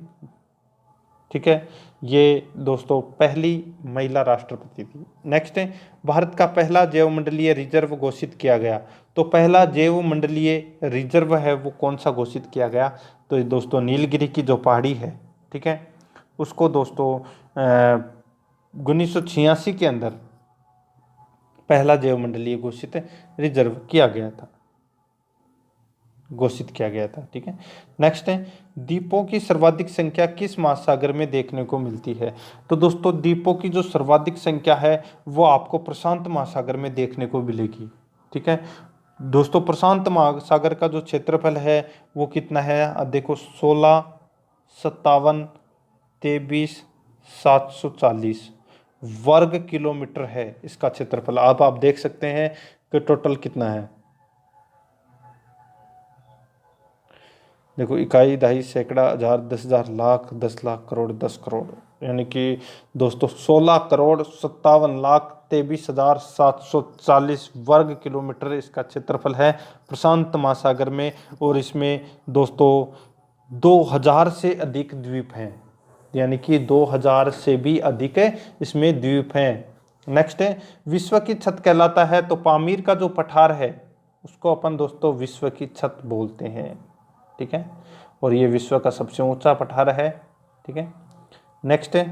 ठीक है, ये दोस्तों पहली महिला राष्ट्रपति थी। नेक्स्ट है, भारत का पहला जैवमंडलीय रिजर्व घोषित किया गया। तो पहला जैवमंडलीय रिजर्व है वो कौन सा घोषित किया गया? तो ये दोस्तों नीलगिरी की जो पहाड़ी है, ठीक है, उसको दोस्तों 1986 के अंदर पहला जैवमंडलीय घोषित रिजर्व किया गया था, घोषित किया गया था, ठीक है। नेक्स्ट है, द्वीपों की सर्वाधिक संख्या किस महासागर में देखने को मिलती है? तो दोस्तों द्वीपों की जो सर्वाधिक संख्या है वो आपको प्रशांत महासागर में देखने को मिलेगी, ठीक है। दोस्तों प्रशांत महासागर का जो क्षेत्रफल है वो कितना है? अब देखो 16, 57, 23, 740 वर्ग किलोमीटर है इसका क्षेत्रफल। अब आप देख सकते हैं कि टोटल कितना है। देखो इकाई, दहाई, सैकड़ा, हजार, 10,000, लाख, 10 लाख, करोड़, 10 करोड़, यानी कि दोस्तों 16 करोड़ 57 लाख 23,740 वर्ग किलोमीटर इसका क्षेत्रफल है प्रशांत महासागर में। और इसमें दोस्तों 2000 से अधिक द्वीप हैं, यानी कि 2000 से भी अधिक इसमें द्वीप हैं। नेक्स्ट है, विश्व की छत कहलाता है। तो पामीर का जो पठार है उसको अपन दोस्तों विश्व की छत बोलते हैं, ठीक है, और ये विश्व का सबसे ऊंचा पठार है, ठीक है। नेक्स्ट है,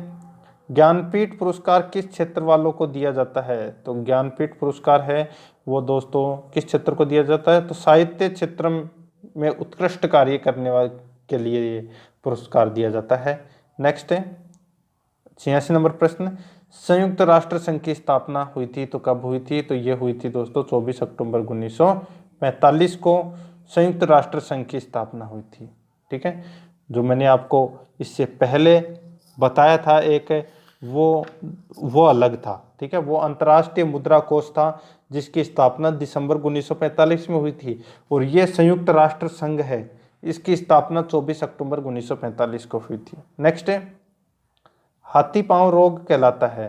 ज्ञानपीठ पुरस्कार किस क्षेत्र वालों को दिया जाता है? तो ज्ञानपीठ पुरस्कार है वो दोस्तों किस क्षेत्र को दिया जाता है? तो साहित्य क्षेत्र में उत्कृष्ट कार्य करने वाले के लिए ये पुरस्कार दिया जाता है। नेक्स्ट है 86 नंबर प्रश्न, संयुक्त राष्ट्र संघ की स्थापना हुई थी तो कब हुई थी? तो ये हुई थी दोस्तों 24 अक्टूबर 1945 को संयुक्त राष्ट्र संघ की स्थापना हुई थी, ठीक है। जो मैंने आपको इससे पहले बताया था एक, वो अलग था, ठीक है, वो अंतर्राष्ट्रीय मुद्रा कोष था जिसकी स्थापना दिसंबर 1945 में हुई थी। और ये संयुक्त राष्ट्र संघ है, इसकी स्थापना 24 अक्टूबर 1945 को हुई थी। नेक्स्ट है, हाथी पांव रोग कहलाता है।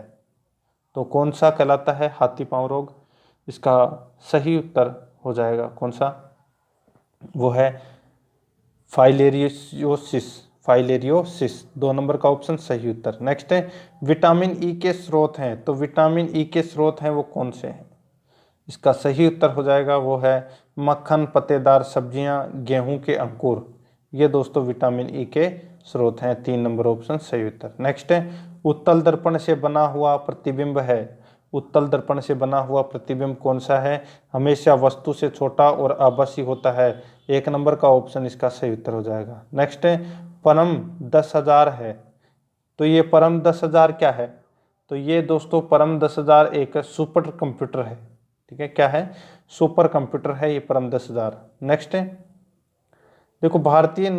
तो कौन सा कहलाता है हाथी पांव रोग? इसका सही उत्तर हो जाएगा कौन सा? वो है फाइलेरियोसिस, फाइलेरियोसिस, 2 नंबर का ऑप्शन सही उत्तर। नेक्स्ट है, विटामिन ई के स्रोत हैं। तो विटामिन ई के स्रोत हैं वो कौन से हैं? इसका सही उत्तर हो जाएगा वो है मक्खन, पत्तेदार सब्जियां, गेहूं के अंकुर, ये दोस्तों विटामिन ई के स्रोत हैं। 3 नंबर ऑप्शन सही उत्तर। नेक्स्ट है, उत्तल दर्पण से बना हुआ प्रतिबिंब है। उत्तल दर्पण से बना हुआ प्रतिबिंब कौन सा है? हमेशा वस्तु से छोटा और आभासी होता है। 1 नंबर का ऑप्शन इसका सही उत्तर हो जाएगा। नेक्स्ट है, परम 10,000 है। तो ये परम 10,000 क्या है? तो ये दोस्तों परम 10,000 एक सुपर कंप्यूटर है, ठीक है, क्या है? सुपर कंप्यूटर है ये परम 10,000। नेक्स्ट है, देखो भारतीय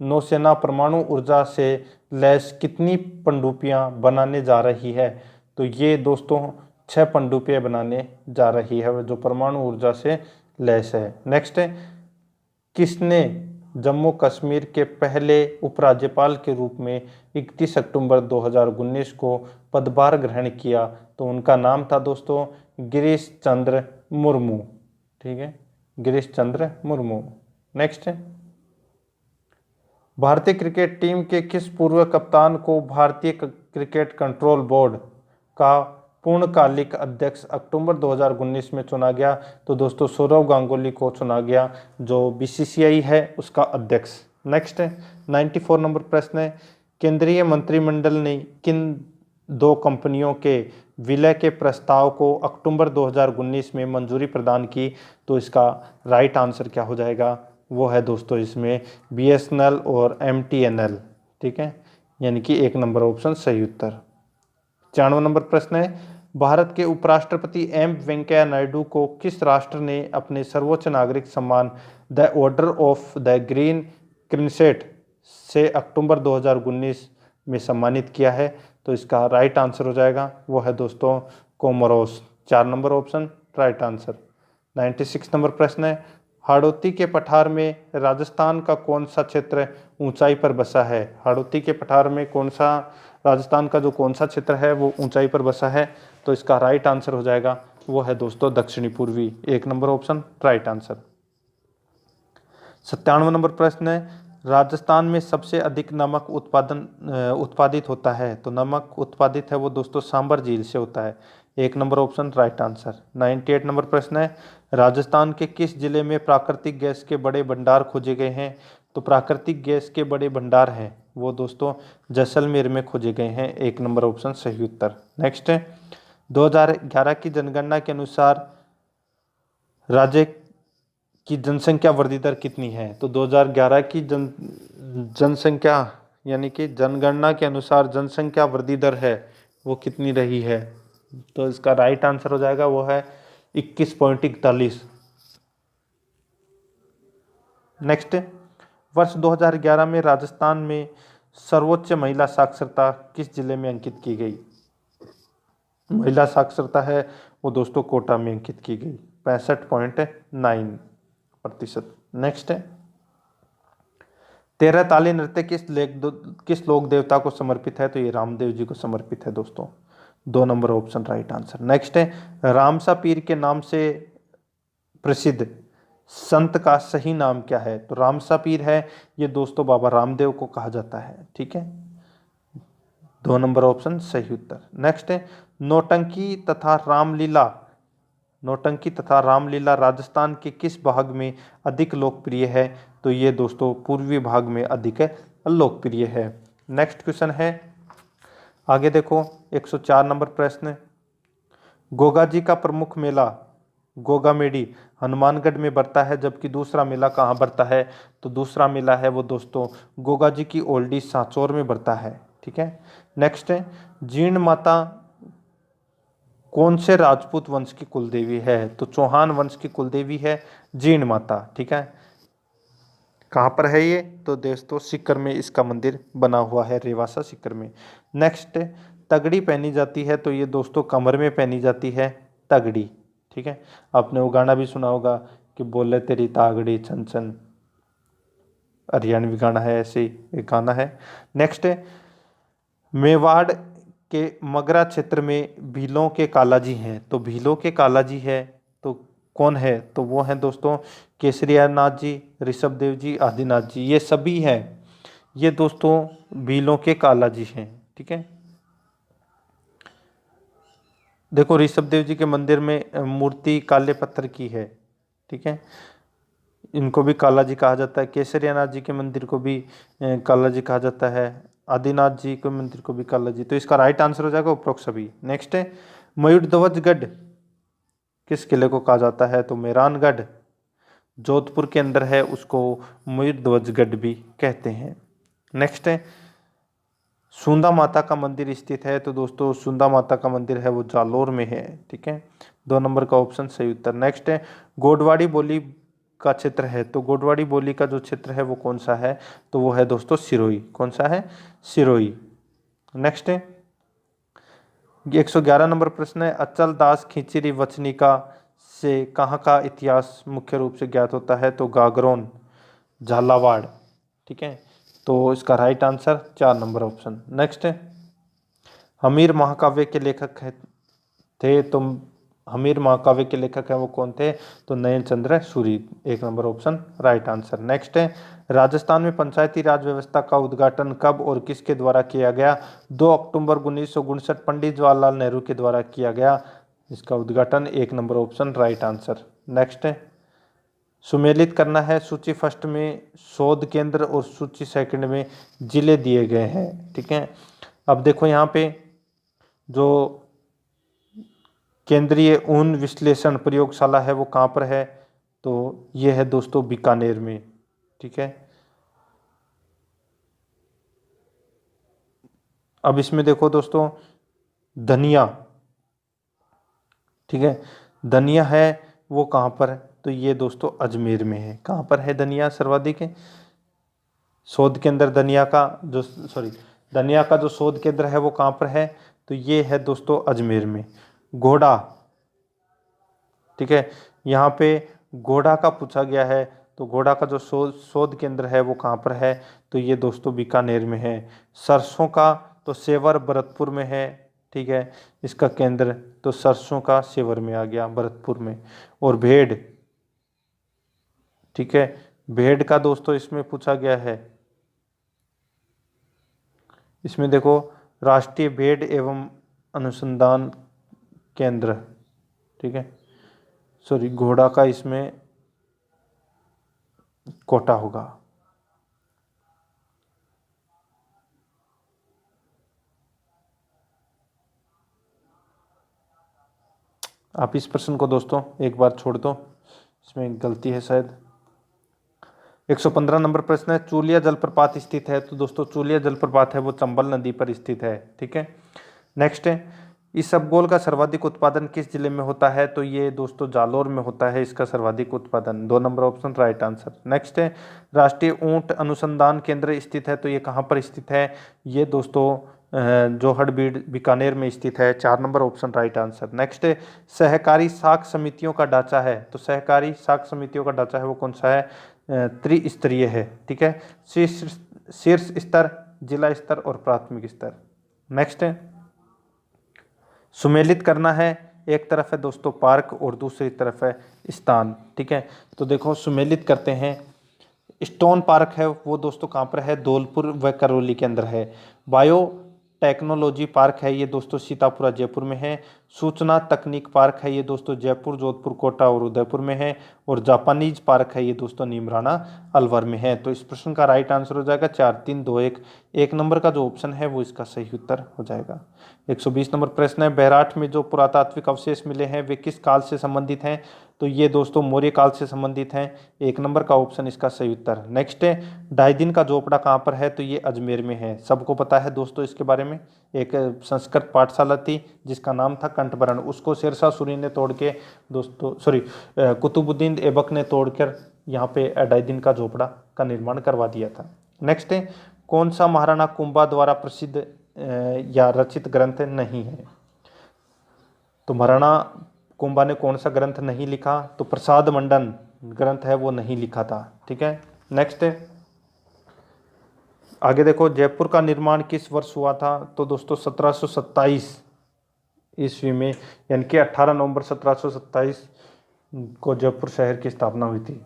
नौसेना परमाणु ऊर्जा से लैस कितनी पनडुब्बियां बनाने जा रही है? तो ये दोस्तों 6 पनडुब्बियां बनाने जा रही है जो परमाणु ऊर्जा से लैस है। नेक्स्ट है, किसने जम्मू कश्मीर के पहले उपराज्यपाल के रूप में 31 अक्टूबर 2019 को पदभार ग्रहण किया? तो उनका नाम था दोस्तों गिरीश चंद्र मुर्मू, ठीक है, गिरीश चंद्र मुर्मू। नेक्स्ट है, भारतीय क्रिकेट टीम के किस पूर्व कप्तान को भारतीय क्रिकेट कंट्रोल बोर्ड का पूर्णकालिक अध्यक्ष अक्टूबर 2019 में चुना गया? तो दोस्तों सौरव गांगुली को चुना गया जो बीसीसीआई है उसका अध्यक्ष। नेक्स्ट है 94 नंबर प्रश्न है, केंद्रीय मंत्रिमंडल ने किन 2 कंपनियों के विलय के प्रस्ताव को अक्टूबर 2019 में मंजूरी प्रदान की? तो इसका राइट आंसर क्या हो जाएगा? वो है दोस्तों इसमें बीएसएनएल और एमटीएनएल, ठीक है, यानी कि 1 नंबर ऑप्शन सही उत्तर। 94 नंबर प्रश्न है, भारत के उपराष्ट्रपति एम वेंकैया नायडू को किस राष्ट्र ने अपने सर्वोच्च नागरिक सम्मान the order of the green crescent से अक्टूबर 2019 में सम्मानित किया है? तो इसका राइट आंसर हो जाएगा वो है दोस्तों Comoros. 4 number option right answer. 96 number प्रश्न है, हाड़ौती के पठार में राजस्थान का कौन सा क्षेत्र ऊंचाई पर बसा है? हाड़ौती के पठार में कौन सा राजस्थान का जो कौन सा क्षेत्र है वो ऊंचाई पर बसा है? तो इसका राइट आंसर हो जाएगा वो है दोस्तों दक्षिणी पूर्वी। 1 number option right answer. 97 number प्रश्न है, राजस्थान में सबसे अधिक नमक उत्पादित होता है, तो नमक उत्पादित है वो दोस्तों सांबर झील से होता है। 1 number option right answer. 98 number प्रश्न है, राजस्थान के किस जिले में प्राकृतिक गैस के बड़े भंडार खोजे गए हैं? तो प्राकृतिक गैस के बड़े भंडार हैं वो दोस्तों जैसलमेर में खोजे गए हैं। 1 नंबर ऑप्शन सही उत्तर। नेक्स्ट है, 2011 की जनगणना के अनुसार राज्य की जनसंख्या वृद्धि दर कितनी है? तो 2011 की जनसंख्या यानी कि जनगणना के अनुसार जनसंख्या वृद्धि दर है वो कितनी रही है? तो इसका राइट आंसर हो जाएगा वो है 21.41। नेक्स्ट, वर्ष 2011 में राजस्थान में सर्वोच्च महिला साक्षरता किस जिले में अंकित की गई? महिला साक्षरता है वो दोस्तों कोटा में अंकित की गई, 65.9%। नेक्स्ट है, 13 ताली नृत्य किस लोक देवता को समर्पित है? तो ये रामदेव जी को समर्पित है दोस्तों। 2 number option right answer. Next है, रामसा पीर के नाम से प्रसिद्ध संत का सही नाम क्या है? तो रामसा पीर है ये दोस्तों बाबा रामदेव को कहा जाता है। ठीक है, 2 नंबर ऑप्शन सही उत्तर। नेक्स्ट है, नौटंकी तथा रामलीला राजस्थान के किस भाग में अधिक लोकप्रिय है? तो ये दोस्तों पूर्वी भाग में अधिक लोकप्रिय है। नेक्स्ट क्वेश्चन है, आगे देखो 104 नंबर प्रश्न, गोगा जी का प्रमुख मेला गोगा मेडी हनुमानगढ़ में बढ़ता है, जबकि दूसरा मेला कहाँ बढ़ता है? तो दूसरा मेला है वो दोस्तों गोगा जी की ओल्डी सांचौर में बढ़ता है। ठीक है, नेक्स्ट है, जीर्ण माता कौन से राजपूत वंश की कुलदेवी है? तो चौहान वंश की कुलदेवी है जीर्ण माता। ठीक है, कहाँ पर है ये? तो दोस्तों सीकर में इसका मंदिर बना हुआ है, रेवासा सीकर में। नेक्स्ट, तगड़ी पहनी जाती है, तो ये दोस्तों कमर में पहनी जाती है तगड़ी। ठीक है, आपने वो गाना भी सुना होगा कि बोले तेरी तागड़ी छन छन, हरियाणवी गाना है, ऐसे ही एक गाना है। नेक्स्ट है, मेवाड़ के मगरा क्षेत्र में भीलों के कालाजी हैं, तो भीलों के कालाजी है तो कौन है? तो वो हैं दोस्तों केसरियानाथ जी, ऋषभ देव जी, आदिनाथ जी, ये सभी हैं ये दोस्तों भीलों के कालाजी हैं। ठीक है, देखो ऋषभ देव जी के मंदिर में मूर्ति काले पत्थर की है। ठीक है, इनको भी कालाजी कहा जाता है। केसरियानाथ जी के मंदिर को भी कालाजी कहा जाता है, आदिनाथ जी के मंदिर को भी कालाजी। तो इसका राइट आंसर हो जाएगा उपरोक्त सभी। नेक्स्ट है, मयूरध्वजगढ़ किस किले को कहा जाता है? तो मेहरानगढ़ जोधपुर के अंदर है, उसको मयूरध्वजगढ़ भी कहते हैं। नेक्स्ट है, सुंदा माता का मंदिर स्थित है, तो दोस्तों सुंदा माता का मंदिर है वो जालोर में है। ठीक है, 2 नंबर का ऑप्शन सही उत्तर। नेक्स्ट है, गोडवाड़ी बोली का क्षेत्र है, तो गोडवाड़ी बोली का जो क्षेत्र है वो कौन सा है? तो वो है दोस्तों सिरोही। कौन सा है? सिरोही। नेक्स्ट है, 111 नंबर प्रश्न है, अचल दास खिचड़ी वचनिका से कहाँ का इतिहास मुख्य रूप से ज्ञात होता है? तो गागरोन, झालावाड़। ठीक है, तो इसका right answer 4 number option. Next है, हमीर महाकाव्य के लेखक थे, तो हमीर महाकाव्य के लेखक हैं वो कौन थे? तो Nayan Chandra Suri. 1 number option right answer. Next है, राजस्थान में पंचायती राज व्यवस्था का उद्घाटन कब और किसके द्वारा किया गया? 2 अक्टूबर 1959 पंडित जवाहरलाल नेहरू के द्वारा किया गया इसका उद्घाटन। 1 number option right answer. Next है, सुमेलित करना है, सूची फर्स्ट में शोध केंद्र और सूची सेकंड में जिले दिए गए हैं। ठीक है, अब देखो यहाँ पे जो केंद्रीय ऊन विश्लेषण प्रयोगशाला है वो कहाँ पर है? तो ये है दोस्तों बीकानेर में। ठीक है, अब इसमें देखो दोस्तों धनिया, ठीक है, धनिया है वो कहाँ पर है? तो ये दोस्तों अजमेर में है। कहाँ पर है धनिया सर्वाधिक है? शोध केंद्र धनिया का जो शोध केंद्र है वो कहाँ पर है? तो ये है दोस्तों अजमेर में। घोड़ा, ठीक है, यहाँ पे घोड़ा का पूछा गया है, तो घोड़ा का जो शोध केंद्र है वो कहाँ पर है? तो ये दोस्तों बीकानेर में है। सरसों का तो सेवर भरतपुर में है। ठीक है, इसका केंद्र तो सरसों का सेवर में आ गया, भरतपुर में। और भेड़, ठीक है, भेड़ का दोस्तों इसमें पूछा गया है इसमें देखो राष्ट्रीय भेड़ एवं अनुसंधान केंद्र, ठीक है, सॉरी घोड़ा का इसमें कोटा होगा। आप इस प्रश्न को दोस्तों एक बार छोड़ दो, इसमें गलती है शायद। 115 नंबर प्रश्न है, चूलिया जलप्रपात स्थित है। तो दोस्तों चूलिया जलप्रपात है वो चंबल नदी पर स्थित है, ठीक है। नेक्स्ट है, इसबगोल का सर्वाधिक उत्पादन किस जिले में होता है? तो ये दोस्तों जालोर में होता है इसका सर्वाधिक उत्पादन। 2 number option right answer. Next है, राष्ट्रीय ऊंट अनुसंधान केंद्र स्थित है। तो ये कहाँ पर स्थित है? ये दोस्तों जोहड़बीड़ बीकानेर में स्थित है। 4 number option right answer. Next है, सहकारी साख समितियों का ढांचा है। तो सहकारी साख समितियों का ढांचा है वो कौन सा है? त्रिस्तरीय है, ठीक है। शीर्ष स्तर, जिला स्तर और प्राथमिक स्तर। नेक्स्ट है, सुमेलित करना है, एक तरफ है दोस्तों पार्क और दूसरी तरफ है स्थान, ठीक है। तो देखो सुमेलित करते हैं, स्टोन पार्क है वो दोस्तों कहाँ पर है? धौलपुर व करौली के अंदर है। बायो टेक्नोलॉजी पार्क है ये दोस्तों सीतापुरा जयपुर में है। सूचना तकनीक पार्क है ये दोस्तों जयपुर, जोधपुर, कोटा और उदयपुर में है। और जापानीज पार्क है ये दोस्तों नीमराना अलवर में है। तो इस प्रश्न का राइट आंसर हो जाएगा 4, 3, 2, 1। 1 नंबर का जो ऑप्शन है वो इसका सही उत्तर हो जाएगा। 120 नंबर प्रश्न है, बैराठ में जो पुरातात्विक अवशेष मिले हैं वे किस काल से संबंधित हैं? तो ये दोस्तों मौर्य काल से संबंधित हैं। 1 नंबर का ऑप्शन इसका सही उत्तर। नेक्स्ट है, ढाई दिन का झोपड़ा कहाँ पर है? तो ये अजमेर में है। सबको पता है दोस्तों इसके बारे में। एक संस्कृत पाठशाला थी जिसका नाम था कंठभरण, उसको शेरशाह सूरी ने तोड़ के दोस्तों कुतुबुद्दीन ऐबक ने तोड़कर यहाँ पे ढाई दिन का झोपड़ा का निर्माण करवा दिया था। नेक्स्ट है, कौन सा महाराणा कुंभा द्वारा प्रसिद्ध या रचित ग्रंथ नहीं है? तो महाराणा कुंभा ने कौन सा ग्रंथ नहीं लिखा? तो प्रसाद मंडन ग्रंथ है वो नहीं लिखा था, ठीक है। नेक्स्ट है, आगे देखो, जयपुर का निर्माण किस वर्ष हुआ था? तो दोस्तों 1727 ईस्वी में, यानी कि 18 नवंबर 1727 को जयपुर शहर की स्थापना हुई थी।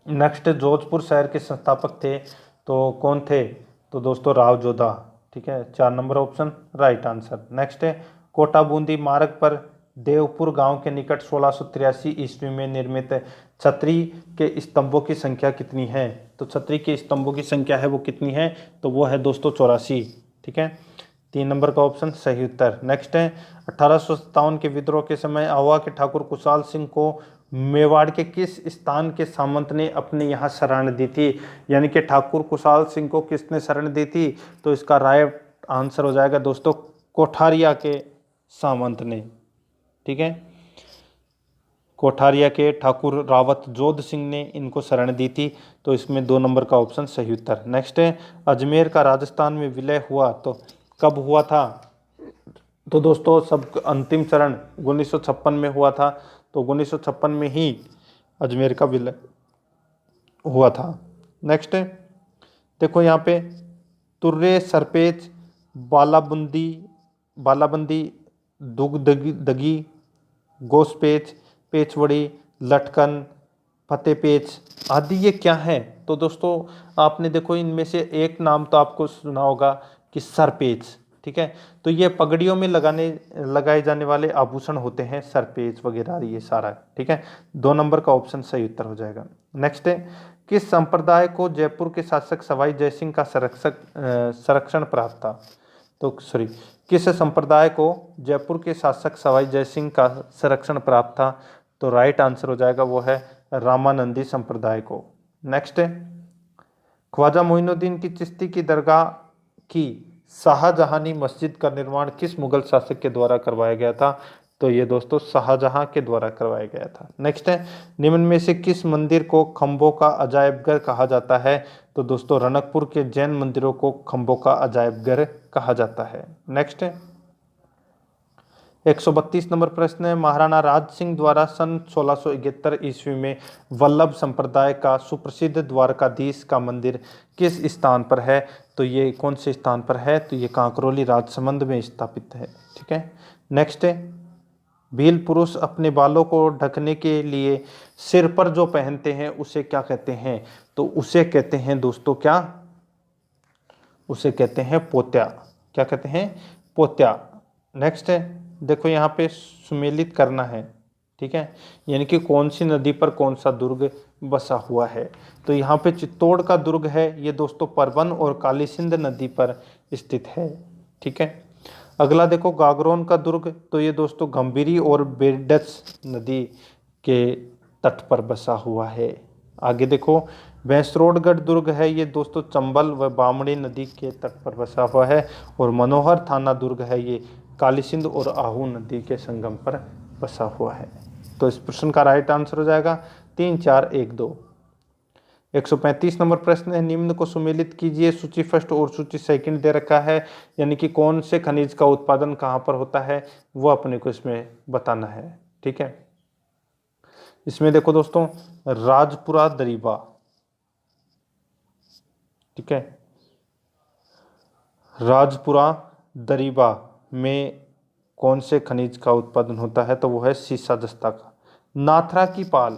नेक्स्ट, जोधपुर शहर के संस्थापक थे तो कौन थे? तो दोस्तों राव जोधा, ठीक है। 4 number option right answer. Next है, कोटा बूंदी मार्ग पर देवपुर गांव के निकट 1683 ईस्वी में निर्मित छतरी के स्तंभों की संख्या कितनी है? तो छतरी के स्तंभों की संख्या है वो कितनी है? तो वो है दोस्तों 84, ठीक है। 3 नंबर का ऑप्शन सही उत्तर। नेक्स्ट है, 1857 के विद्रोह के समय आवा के ठाकुर कुशाल सिंह को मेवाड़ के किस स्थान के सामंत ने अपने यहाँ शरण दी थी? यानी कि ठाकुर कुशाल सिंह को किसने शरण दी थी? तो इसका राइट आंसर हो जाएगा दोस्तों कोठारिया के सामंत ने, ठीक है। कोठारिया के ठाकुर रावत जोध सिंह ने इनको शरण दी थी। तो इसमें 2 नंबर का ऑप्शन सही उत्तर। नेक्स्ट है, अजमेर का राजस्थान में विलय हुआ तो कब हुआ था? तो दोस्तों सब अंतिम चरण 1956 में हुआ था। तो 1956 में ही अजमेर का विलय हुआ था। नेक्स्ट है, देखो यहाँ पे तुर्रे, सरपेच, बालाबंदी, दुगदगी, गोसपेच, पेचवड़ी, लटकन, फतेपेच आदि ये क्या है? तो दोस्तों आपने देखो इनमें से एक नाम तो आपको सुना होगा कि सरपेच, ठीक है। तो ये पगड़ियों में लगाए जाने वाले आभूषण होते हैं, सरपेच वगैरह ये सारा, ठीक है। 2 नंबर का ऑप्शन सही उत्तर हो जाएगा। नेक्स्ट है, किस संप्रदाय को जयपुर के शासक सवाई जयसिंह का संरक्षण प्राप्त था? तो किस संप्रदाय को जयपुर के शासक सवाई जयसिंह का संरक्षण प्राप्त था? तो राइट आंसर हो जाएगा वो है रामानंदी संप्रदाय को। नेक्स्ट है, ख्वाजा मोइनुद्दीन की चिश्ती की दरगाह की शाहजहानी मस्जिद का निर्माण किस मुगल शासक के द्वारा करवाया गया था? तो ये दोस्तों शाहजहां के द्वारा करवाया गया था। नेक्स्ट है, निम्न में से किस मंदिर को खंभों का अजायबघर कहा जाता है? तो दोस्तों रनकपुर के जैन मंदिरों को खंभों का अजायबघर कहा जाता है। नेक्स्ट है, 132 नंबर प्रश्न है, महाराणा राज सिंह द्वारा सन 1671 ईस्वी में वल्लभ संप्रदाय का सुप्रसिद्ध द्वारकाधीश का मंदिर किस स्थान पर है? तो ये कौन से स्थान पर है? तो ये कांकरोली राजसमंद में स्थापित है, ठीक है। नेक्स्ट है, भील पुरुष अपने बालों को ढकने के लिए सिर पर जो पहनते हैं उसे क्या कहते हैं? तो उसे कहते हैं दोस्तों क्या? उसे कहते हैं पोत्या। क्या कहते हैं? पोत्या। नेक्स्ट है, देखो यहाँ पे सुमेलित करना है, ठीक है, यानी कि कौन सी नदी पर कौन सा दुर्ग बसा हुआ है। तो यहाँ पे चित्तौड़ का दुर्ग है, ये दोस्तों परबन और काली सिंध नदी पर स्थित है, ठीक है। अगला देखो गागरोन का दुर्ग, तो ये दोस्तों गंभीरी और बेडस नदी के तट पर बसा हुआ है। आगे देखो भैंसरोडगढ़ दुर्ग है, ये दोस्तों चंबल व बामणी नदी के तट पर बसा हुआ है। और मनोहर थाना दुर्ग है, ये काली सिंध और आहू नदी के संगम पर बसा हुआ है। तो इस प्रश्न का राइट आंसर हो जाएगा 3, 4, 1, 2। 135 नंबर प्रश्न है, निम्न को सुमेलित कीजिए। सूची फर्स्ट और सूची सेकंड दे रखा है, यानी कि कौन से खनिज का उत्पादन कहाँ पर होता है वो अपने को इसमें बताना है, ठीक है। इसमें देखो दोस्तों राजपुरा दरीबा, ठीक है, राजपुरा दरीबा में कौन से खनिज का उत्पादन होता है, तो वो है सीसा दस्ता का। नाथरा की पाल,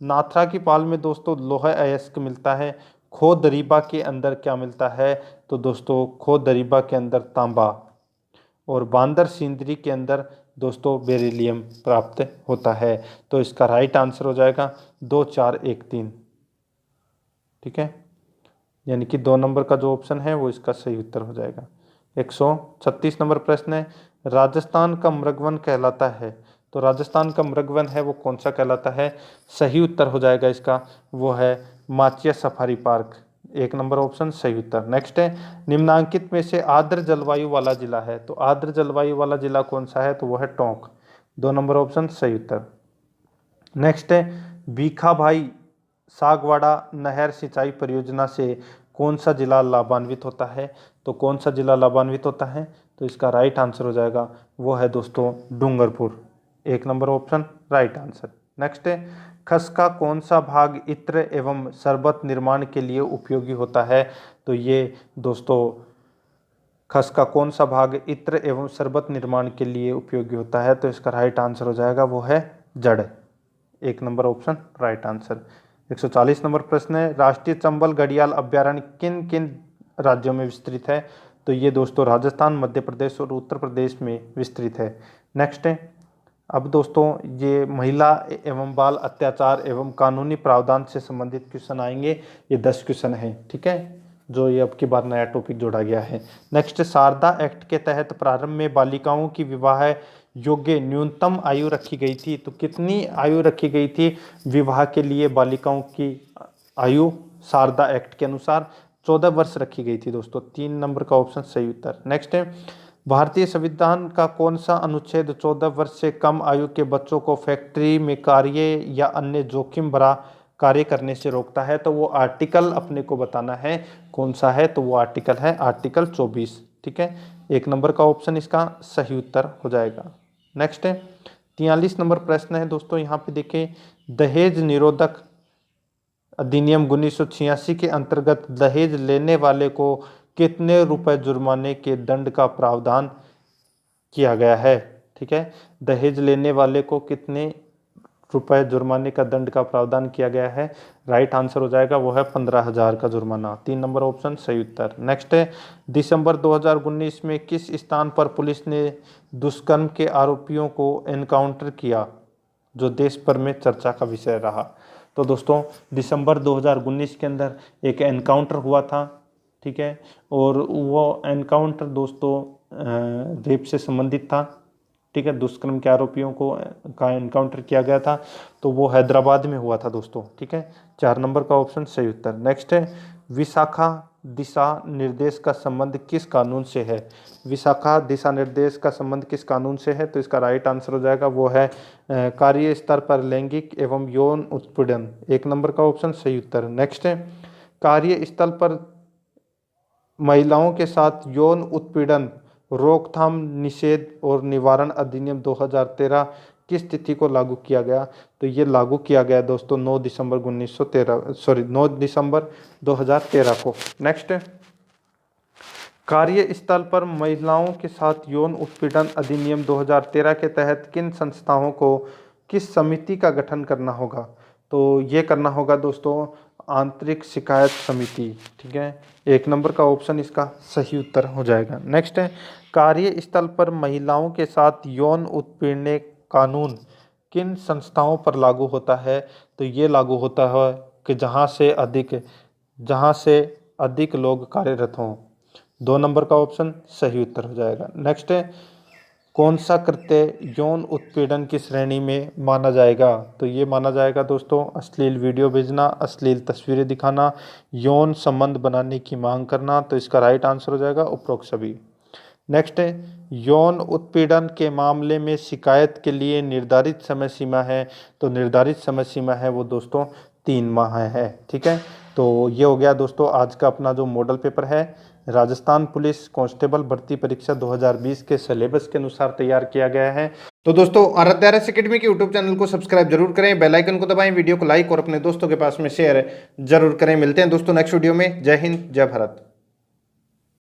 नाथरा की पाल में दोस्तों लोहा अयस्क मिलता है। खो दरीबा के अंदर क्या मिलता है, तो दोस्तों खो दरीबा के अंदर तांबा। और बांदर सिंदरी के अंदर दोस्तों बेरिलियम प्राप्त होता है। तो इसका राइट आंसर हो जाएगा 2, 4, 1, 3, ठीक है, यानी कि 2 नंबर का जो ऑप्शन है वो इसका सही उत्तर हो जाएगा। 136 नंबर प्रश्न है, राजस्थान का मृगवन कहलाता है, तो राजस्थान का मृगवन है वो कौन सा कहलाता है? सही उत्तर हो जाएगा इसका, वो है Machia safari park, 1 number option सही उत्तर। नेक्स्ट है, निम्नांकित में से आर्द्र जलवायु वाला जिला है, तो आर्द्र जलवायु वाला जिला कौन सा है, तो वो है टोंक, 2 नंबर ऑप्शन सही उत्तर। नेक्स्ट है, भीखाभाई सागवाड़ा नहर सिंचाई परियोजना से कौन सा जिला लाभान्वित होता है, तो कौन सा जिला लाभान्वित होता है, तो इसका राइट आंसर हो जाएगा वो है दोस्तों Dungarpur, 1 number option right answer. Next है, खस का कौन सा भाग इत्र एवं शरबत निर्माण के लिए उपयोगी होता है, तो ये दोस्तों खस का कौन सा भाग इत्र एवं शरबत निर्माण के लिए उपयोगी होता है, तो इसका राइट आंसर हो जाएगा वो है जड़, 1 number option right answer. 140 number प्रश्न है, राष्ट्रीय चंबल घड़ियाल अभ्यारण्य किन किन राज्यों में विस्तृत है, तो ये दोस्तों राजस्थान, मध्य प्रदेश और उत्तर प्रदेश में विस्तृत है। नेक्स्ट है, अब दोस्तों ये महिला एवं बाल अत्याचार एवं कानूनी प्रावधान से संबंधित क्वेश्चन आएंगे, ये 10 क्वेश्चन है, ठीक है, जो ये अब की बार नया टॉपिक जोड़ा गया है। नेक्स्ट, शारदा एक्ट के तहत प्रारंभ में बालिकाओं की विवाह योग्य न्यूनतम आयु रखी गई थी, तो कितनी आयु रखी गई थी विवाह के लिए बालिकाओं की आयु? शारदा एक्ट के अनुसार 14 वर्ष रखी गई थी दोस्तों, 3 नंबर का ऑप्शन सही उत्तर। नेक्स्ट है, भारतीय संविधान का कौन सा अनुच्छेद 14 वर्ष से कम आयु के बच्चों को फैक्ट्री में कार्य या अन्य जोखिम भरा कार्य करने से रोकता है, तो वो आर्टिकल अपने को बताना है कौन सा है, तो वो आर्टिकल है आर्टिकल 24, ठीक है, 1 नंबर का ऑप्शन इसका सही उत्तर हो जाएगा। नेक्स्ट है, 43 नंबर प्रश्न है दोस्तों, यहाँ पे देखें, दहेज निरोधक अधिनियम 1986 के अंतर्गत दहेज लेने वाले को कितने रुपए जुर्माने के दंड का प्रावधान किया गया है, ठीक है, दहेज लेने वाले को कितने रुपए जुर्माने का दंड का प्रावधान किया गया है, राइट आंसर हो जाएगा वो है 15,000 का जुर्माना, 3 नंबर ऑप्शन सही उत्तर। नेक्स्ट है, दिसंबर 2019 में किस स्थान पर पुलिस ने दुष्कर्म के आरोपियों को एनकाउंटर किया, जो देश भर में चर्चा का विषय रहा? तो दोस्तों दिसंबर 2019 के अंदर एक एनकाउंटर हुआ था, ठीक है, और वो एनकाउंटर दोस्तों रेप से संबंधित था, ठीक है, दुष्कर्म के आरोपियों को का एनकाउंटर किया गया था, तो वो हैदराबाद में हुआ था दोस्तों, ठीक है, 4 नंबर का ऑप्शन सही उत्तर। नेक्स्ट है, विशाखा दिशा निर्देश का संबंध किस कानून से है? विशाखा दिशा निर्देश का संबंध किस कानून से है, तो इसका राइट आंसर हो जाएगा वो है कार्य स्तर पर लैंगिक एवं यौन उत्पीड़न, 1 नंबर का ऑप्शन सही उत्तर। नेक्स्ट है, कार्यस्थल पर महिलाओं के साथ यौन उत्पीड़न रोकथाम निषेध और निवारण अधिनियम 2013 किस तिथि को लागू किया गया? तो ये लागू किया गया दोस्तों 9 दिसंबर 2013 को। नेक्स्ट, कार्यस्थल पर महिलाओं के साथ यौन उत्पीड़न अधिनियम 2013 के तहत किन संस्थाओं को किस समिति का गठन करना होगा? तो ये करना होगा दोस्तों आंतरिक शिकायत समिति। ठीक है, 1 नंबर का ऑप्शन इसका सही उत्तर हो जाएगा। नेक्स्ट है, कार्यस्थल पर महिलाओं के साथ यौन उत्पीड़न कानून किन संस्थाओं पर लागू होता है? तो ये लागू होता है कि जहाँ से अधिक लोग कार्यरत हों। 2 नंबर का ऑप्शन सही उत्तर हो जाएगा। नेक्स्ट है, कौन सा कृत्य यौन उत्पीड़न की श्रेणी में माना जाएगा? तो ये माना जाएगा दोस्तों अश्लील वीडियो भेजना, अश्लील तस्वीरें दिखाना, यौन संबंध बनाने की मांग करना। तो इसका राइट आंसर हो जाएगा उपरोक्त सभी। नेक्स्ट है, यौन उत्पीड़न के मामले में शिकायत के लिए निर्धारित समय सीमा है। तो निर्धारित समय सीमा है वो दोस्तों 3 माह है। ठीक है, तो ये हो गया दोस्तों आज का अपना जो मॉडल पेपर है, राजस्थान पुलिस कांस्टेबल भर्ती परीक्षा 2020 के सिलेबस के अनुसार तैयार किया गया है। तो दोस्तों आराध्या RS एकेडमी के यूट्यूब चैनल को सब्सक्राइब जरूर करें, बेल आइकन को दबाएं, वीडियो को लाइक और अपने दोस्तों के पास में शेयर जरूर करें। मिलते हैं दोस्तों नेक्स्ट वीडियो में। जय हिंद, जय भारत।